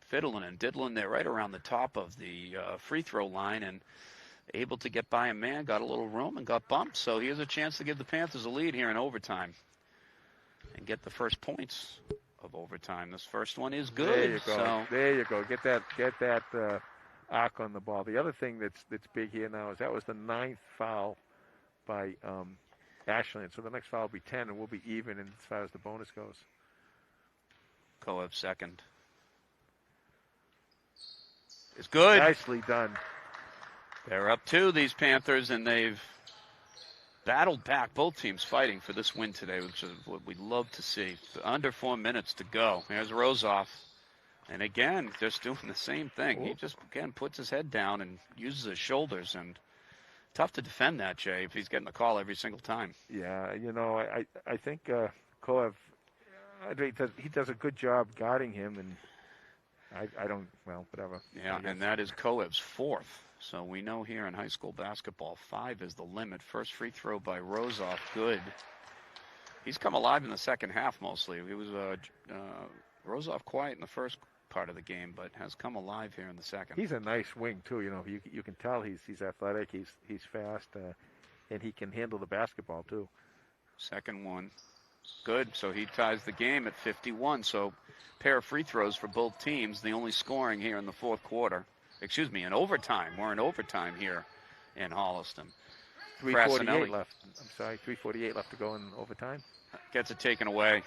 fiddling and diddling there right around the top of the free throw line, and able to get by a man, got a little room and got bumped. So he has a chance to give the Panthers a lead here in overtime and get the first points of overtime. This first one is good. There you go. So, there you go. Get that arc on the ball. The other thing that's big here now is that was the 9th foul by Ashland. So the next foul will be 10, and we'll be even as far as the bonus goes. Koev second. It's good. Nicely done. They're up 2, these Panthers, and they've battled back. Both teams fighting for this win today, which is what we'd love to see. Under 4 minutes to go. Here's Rosoff. And again, just doing the same thing. He just, again, puts his head down and uses his shoulders. And tough to defend that, Jay, if he's getting the call every single time. Yeah, I think Koev, he does a good job guarding him, and I don't, well, whatever. Yeah, and that is Koev's 4th. So we know here in high school basketball, 5 is the limit. First free throw by Rosoff, good. He's come alive in the second half mostly. He was Rosoff quiet in the first part of the game, but has come alive here in the second. He's a nice wing too. You can tell he's athletic. He's fast, and he can handle the basketball too. Second one, good. So he ties the game at 51. So pair of free throws for both teams. The only scoring here in the fourth quarter. in overtime. We're in overtime here in Holliston. 3:48 left. I'm sorry, 3:48 left to go in overtime. Gets it taken away.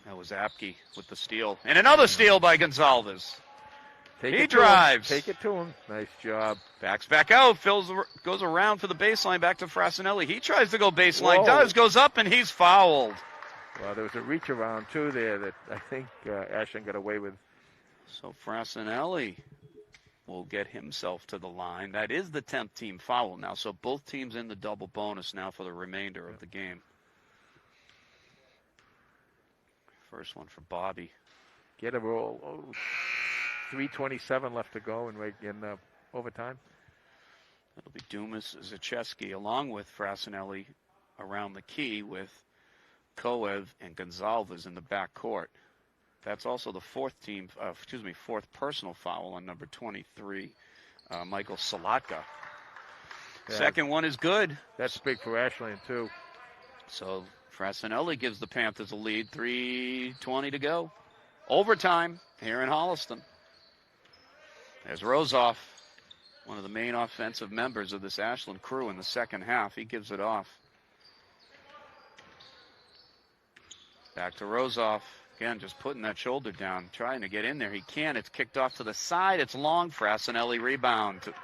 That was Apke with the steal. And another steal by Gonzalez. He drives. Take it to him. Nice job. Backs back out. Goes around for the baseline back to Frassinelli. He tries to go baseline. Goes up, and he's fouled. Well, there was a reach around, too, there that I think Ashland got away with. So Frassinelli will get himself to the line. That is the 10th team foul now. So both teams in the double bonus now for the remainder of the game. First one for Bobby. Get a roll. 3:27 left to go in overtime. It'll be Dumas, Zacheski, along with Frassinelli around the key with Koev and Gonzalez in the backcourt. That's also the fourth personal foul on number 23, Michael Salatka. Yeah. Second one is good. That's big for Ashland, too. So Frassinelli gives the Panthers a lead. 3:20 to go. Overtime here in Holliston. There's Rozoff, one of the main offensive members of this Ashland crew in the second half. He gives it off. Back to Rozoff. Again, just putting that shoulder down, trying to get in there. He can. It's kicked off to the side. It's long. Frassinelli rebound to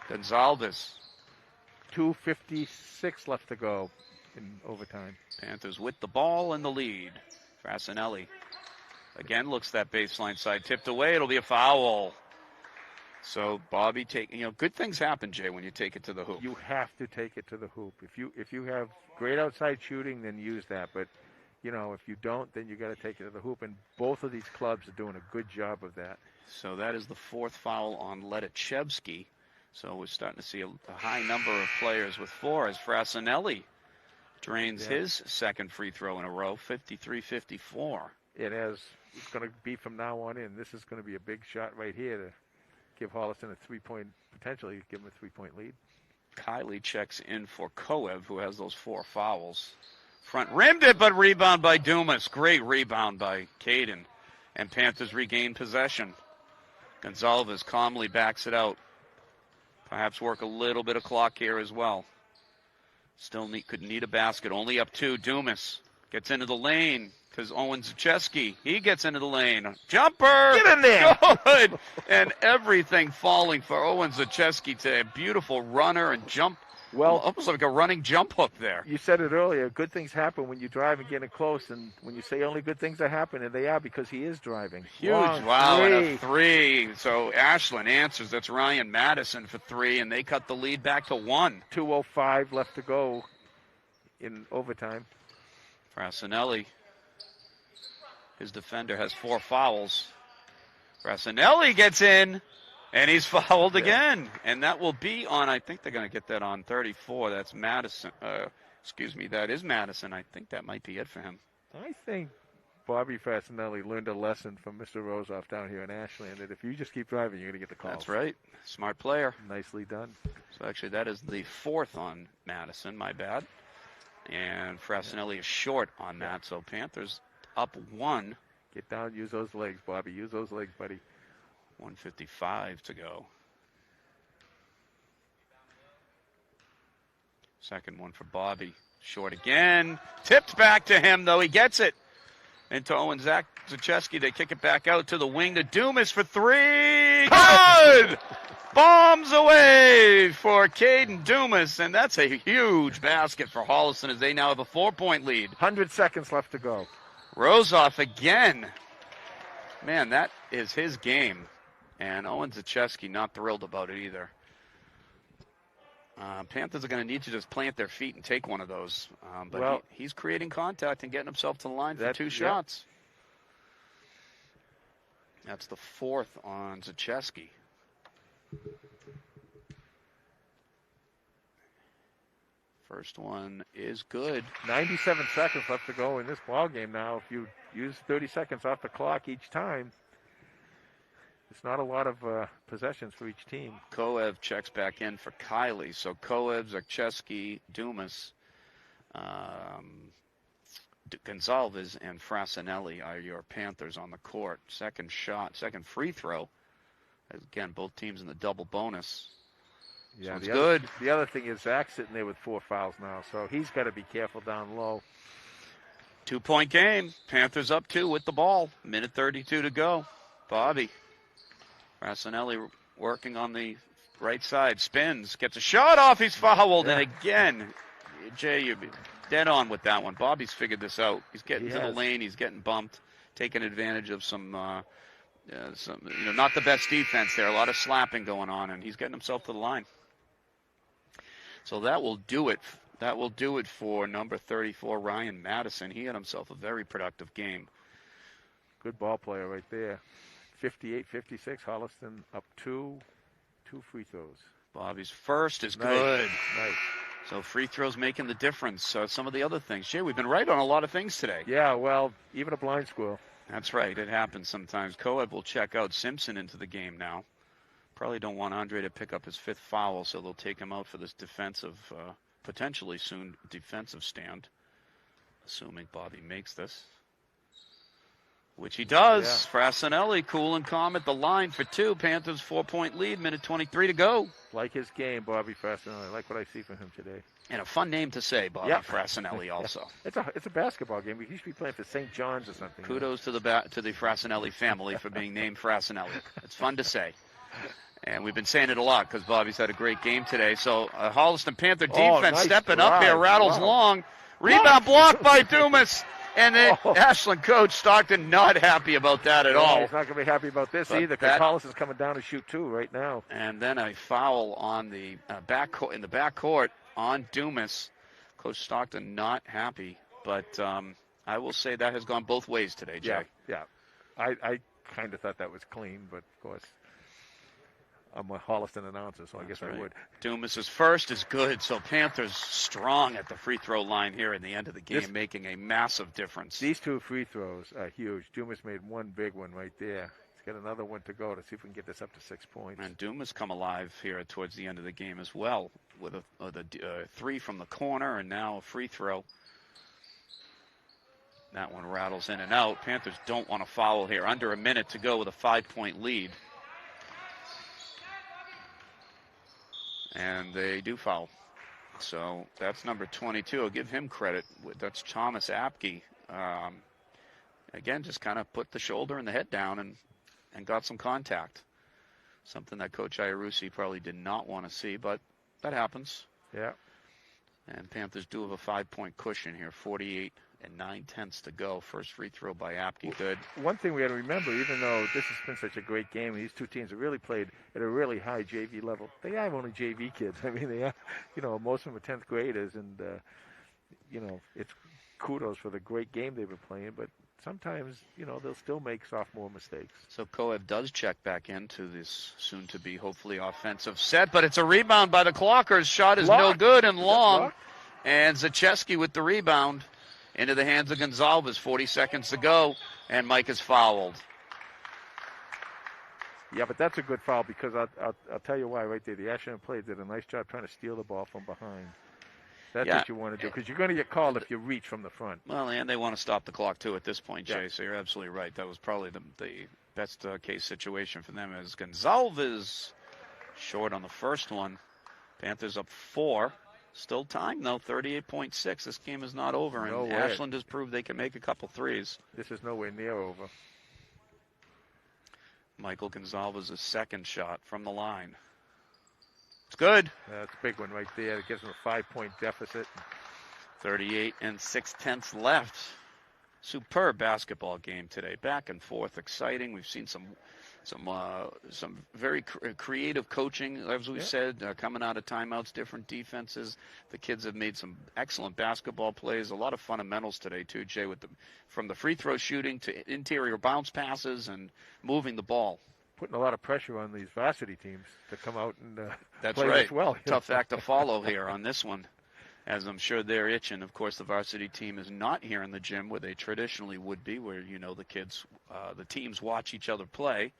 Gonzalez. 2:56 left to go in overtime. Panthers with the ball in the lead. Frassinelli again looks that baseline side. Tipped away. It'll be a foul. So Bobby good things happen, Jay, when you take it to the hoop. You have to take it to the hoop. If you have great outside shooting, then use that. But if you don't, then you got to take it to the hoop. And both of these clubs are doing a good job of that. So that is the fourth foul on Letachevsky. So we're starting to see a high number of players with 4 as Frassinelli drains his second free throw in a row, 53-54. It's going to be from now on in. This is going to be a big shot right here to give Holliston potentially give him a 3-point lead. Kiley checks in for Koev, who has those 4 fouls. Front rimmed it, but rebound by Dumas. Great rebound by Caden. And Panthers regain possession. Gonzalez calmly backs it out. Perhaps work a little bit of clock here as well. Still could need a basket. Only up 2. Dumas gets into the lane because Owen Zacheski, he gets into the lane. Jumper! Get in there! Good! And everything falling for Owen Zacheski today. A beautiful runner and jump. Well, almost like a running jump hook there. You said it earlier. Good things happen when you drive and get it close. And when you say only good things are happening, they are because he is driving. Huge. Wow, and a 3. So Ashland answers. That's Ryan Madison for 3, and they cut the lead back to 1. 2:05 left to go in overtime. Frassinelli, his defender, has 4 fouls. Frassinelli gets in. And he's fouled again. And that will be on, I think they're going to get that on 34. That's Madison. That is Madison. I think that might be it for him. I think Bobby Frassinelli learned a lesson from Mr. Rozoff down here in Ashland that if you just keep driving, you're going to get the call. That's right. Smart player. Nicely done. So actually that is the 4th on Madison. My bad. And Frassinelli is short on that. So Panthers up 1. Get down. Use those legs, Bobby. Use those legs, buddy. 1:55 to go. Second one for Bobby. Short again. Tipped back to him, though. He gets it. Into Owen Zacheski. They kick it back out to the wing to Dumas for 3. Good! Bombs away for Caden Dumas. And that's a huge basket for Holliston as they now have a 4-point lead. 100 seconds left to go. Rozoff again. Man, that is his game. And Owen Zacheski not thrilled about it either. Panthers are going to need to just plant their feet and take one of those. But he's creating contact and getting himself to the line for 2 shots. That's the 4th on Zacheski. First one is good. 97 seconds left to go in this ball game now. If you use 30 seconds off the clock each time, it's not a lot of possessions for each team. Koev checks back in for Kiley. So Koev, Zacheski, Dumas, Gonzalez and Frassinelli are your Panthers on the court. Second free throw. Again, both teams in the double bonus. Yeah, so good. The other thing is Zach's sitting there with 4 fouls now, so he's got to be careful down low. 2-point game. Panthers up 2 with the ball. Minute 32 to go. Bobby. Frassinelli working on the right side. Spins. Gets a shot off. He's fouled. Yeah. And again, Jay, you're dead on with that one. Bobby's figured this out. He's getting to the lane. He's getting bumped. Taking advantage of some not the best defense there. A lot of slapping going on, and he's getting himself to the line. So that will do it. That will do it for number 34, Ryan Madison. He had himself a very productive game. Good ball player right there. 58-56. Holliston up 2 free throws. Bobby's first is good. Nice. So free throws making the difference. Some of the other things. Jay, we've been right on a lot of things today. Yeah, well, even a blind squirrel. That's right. It happens sometimes. Coeb will check out Simpson into the game now. Probably don't want Andre to pick up his 5th foul, so they'll take him out for this potentially soon defensive stand, assuming Bobby makes this. Which he does. Yeah. Frassinelli, cool and calm at the line for 2. Panthers 4-point lead, minute 23 to go. Like his game, Bobby Frassinelli. I like what I see from him today. And a fun name to say, Bobby Frassinelli also. It's a basketball game. We used to be playing for St. John's or something. Kudos to the Frassinelli family for being named Frassinelli. It's fun to say. And we've been saying it a lot because Bobby's had a great game today. So Holliston Panther defense nice stepping drive. up here, rattles long. Rebound blocked by Dumas. And then Ashland coach Stockton not happy about that at all. He's not going to be happy about this either because Holliston's coming down to shoot 2 right now. And then a foul on the backcourt on Dumas. Coach Stockton not happy. But I will say that has gone both ways today, Jay. Yeah. I kind of thought that was clean, but of course I'm a Holliston announcer, so I guess I would. Dumas' first is good, so Panthers strong at the free throw line here in the end of the game, making a massive difference. These 2 free throws are huge. Dumas made one big one right there. He's got another one to go to see if we can get this up to 6 points. And Dumas come alive here towards the end of the game as well with a 3 from the corner and now a free throw. That one rattles in and out. Panthers don't want to foul here. Under a minute to go with a 5-point lead. And they do foul. So that's number 22. I'll give him credit. That's Thomas Apke. Again, just kind of put the shoulder and the head down and got some contact. Something that Coach Iarussi probably did not want to see, but that happens. Yeah. And Panthers do have a 5-point cushion here. 48 and 9/10 to go. First free throw by Apke. Good. One thing we got to remember, even though this has been such a great game, and these 2 teams have really played at a really high JV level, they have only JV kids. I mean, they are, most of them are 10th graders, and, it's kudos for the great game they've been playing, but sometimes, they'll still make sophomore mistakes. So Coeb does check back into this soon-to-be, hopefully, offensive set, but it's a rebound by the Clockers. Shot is no good and long, and Zacheski with the rebound. Into the hands of Gonzalez, 40 seconds to go, and Mike is fouled. Yeah, but that's a good foul because I'll tell you why right there. The Ashland players did a nice job trying to steal the ball from behind. That's what you want to do because you're going to get called if you reach from the front. Well, and they want to stop the clock, too, at this point, Jay, so you're absolutely right. That was probably the best case situation for them as Gonzalez short on the first one. Panthers up 4. Still time, though, 38.6. This game is not over, and Ashland has proved they can make a couple threes. This is nowhere near over. Michael Gonzalez's second shot from the line. It's good. That's a big one right there. It gives them a 5-point deficit. 38 and 6/10 left. Superb basketball game today. Back and forth, exciting. We've seen some very creative coaching, as we said, coming out of timeouts, different defenses. The kids have made some excellent basketball plays. A lot of fundamentals today, too, Jay, from the free throw shooting to interior bounce passes and moving the ball. Putting a lot of pressure on these varsity teams to come out and That's play right. this well. Tough act to follow here on this one, as I'm sure they're itching. Of course, the varsity team is not here in the gym where they traditionally would be, where, the teams watch each other play.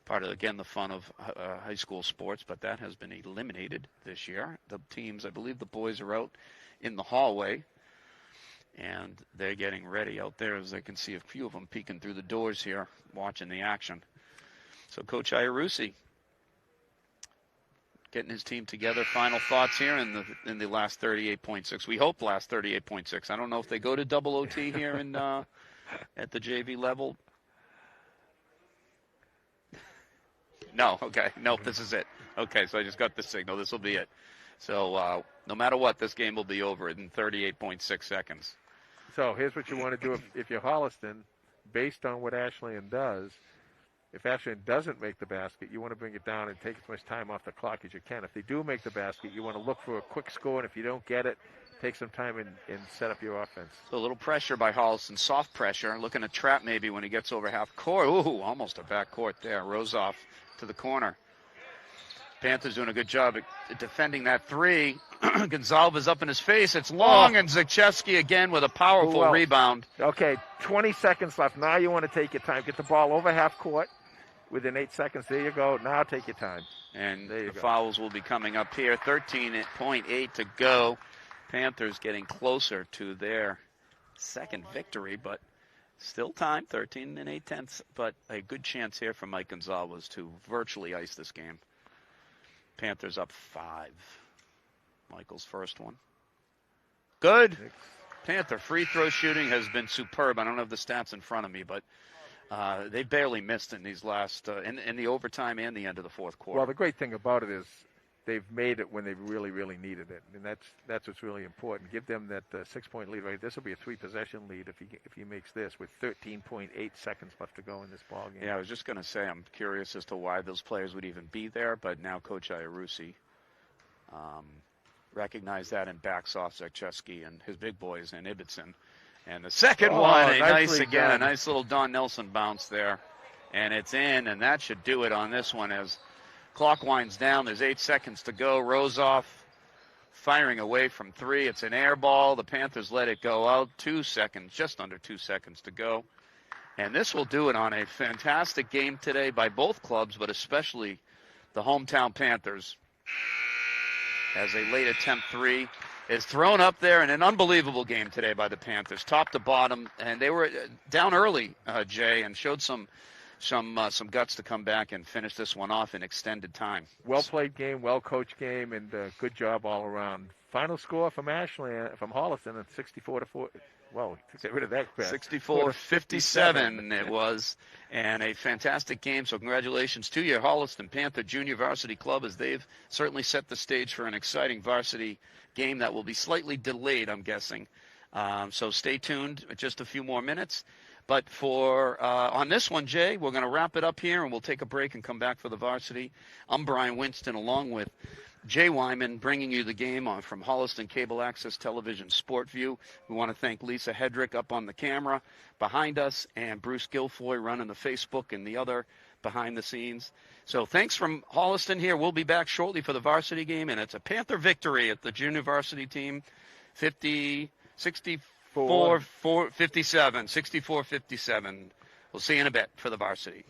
Part of, again, the fun of high school sports, but that has been eliminated this year. The teams, I believe the boys are out in the hallway. And they're getting ready out there, as I can see a few of them peeking through the doors here, watching the action. So Coach Iarussi getting his team together. Final thoughts here in the last 38.6. We hope last 38.6. I don't know if they go to double OT here in at the JV level. No, okay. Nope, this is it. Okay, so I just got the signal. This will be it. So no matter what, this game will be over in 38.6 seconds. So here's what you want to do if you're Holliston, based on what Ashland does. If Ashland doesn't make the basket, you want to bring it down and take as much time off the clock as you can. If they do make the basket, you want to look for a quick score, and if you don't get it, take some time and set up your offense. So a little pressure by Holliston, soft pressure, looking to trap maybe when he gets over half court. Ooh, almost a back court there. Rose off to the corner. Panthers doing a good job at defending that three. Gonzalez up in his face. It's long, and Zakchevsky again with a powerful rebound. Okay, 20 seconds left. Now you want to take your time. Get the ball over half court within 8 seconds. There you go. Now take your time. And the fouls will be coming up here. 13.8 to go. Panthers getting closer to their second victory, but still time. 13 and 8/10, but a good chance here for Mike Gonzalez to virtually ice this game. Panthers up 5. Michael's first one. Good. Panther free throw shooting has been superb. I don't have the stats in front of me, but they barely missed in these last in the overtime and the end of the fourth quarter. Well, the great thing about it is they've made it when they really, really needed it, and that's what's really important. Give them that 6-point lead. Right, this will be a 3-possession lead if he makes this with 13.8 seconds left to go in this ball game. Yeah, I was just going to say I'm curious as to why those players would even be there, but now Coach Iarussi recognized that and backs off Zakchevsky and his big boys and Ibbotson. And the second one, a nice little Don Nelson bounce there, and it's in, and that should do it on this one as clock winds down. There's 8 seconds to go. Rozoff firing away from 3. It's an air ball. The Panthers let it go out. 2 seconds, just under 2 seconds to go. And this will do it on a fantastic game today by both clubs, but especially the hometown Panthers. As a late attempt 3 is thrown up there, in an unbelievable game today by the Panthers, top to bottom. And they were down early, Jay, and showed some guts to come back and finish this one off in extended time. Well played game, well coached game, and good job all around. Final score from Holliston at 64-4. Well, get rid of that crap. 64-57 it was, and a fantastic game. So congratulations to your Holliston Panther Junior Varsity Club, as they've certainly set the stage for an exciting varsity game that will be slightly delayed, I'm guessing. So stay tuned just a few more minutes. But for on this one, Jay, we're going to wrap it up here, and we'll take a break and come back for the varsity. I'm Brian Winston, along with Jay Wyman, bringing you the game from Holliston Cable Access Television Sport View. We want to thank Lisa Hedrick up on the camera behind us, and Bruce Guilfoy running the Facebook and the other behind the scenes. So thanks from Holliston here. We'll be back shortly for the varsity game, and it's a Panther victory at the junior varsity team, 64-57. We'll see you in a bit for the varsity.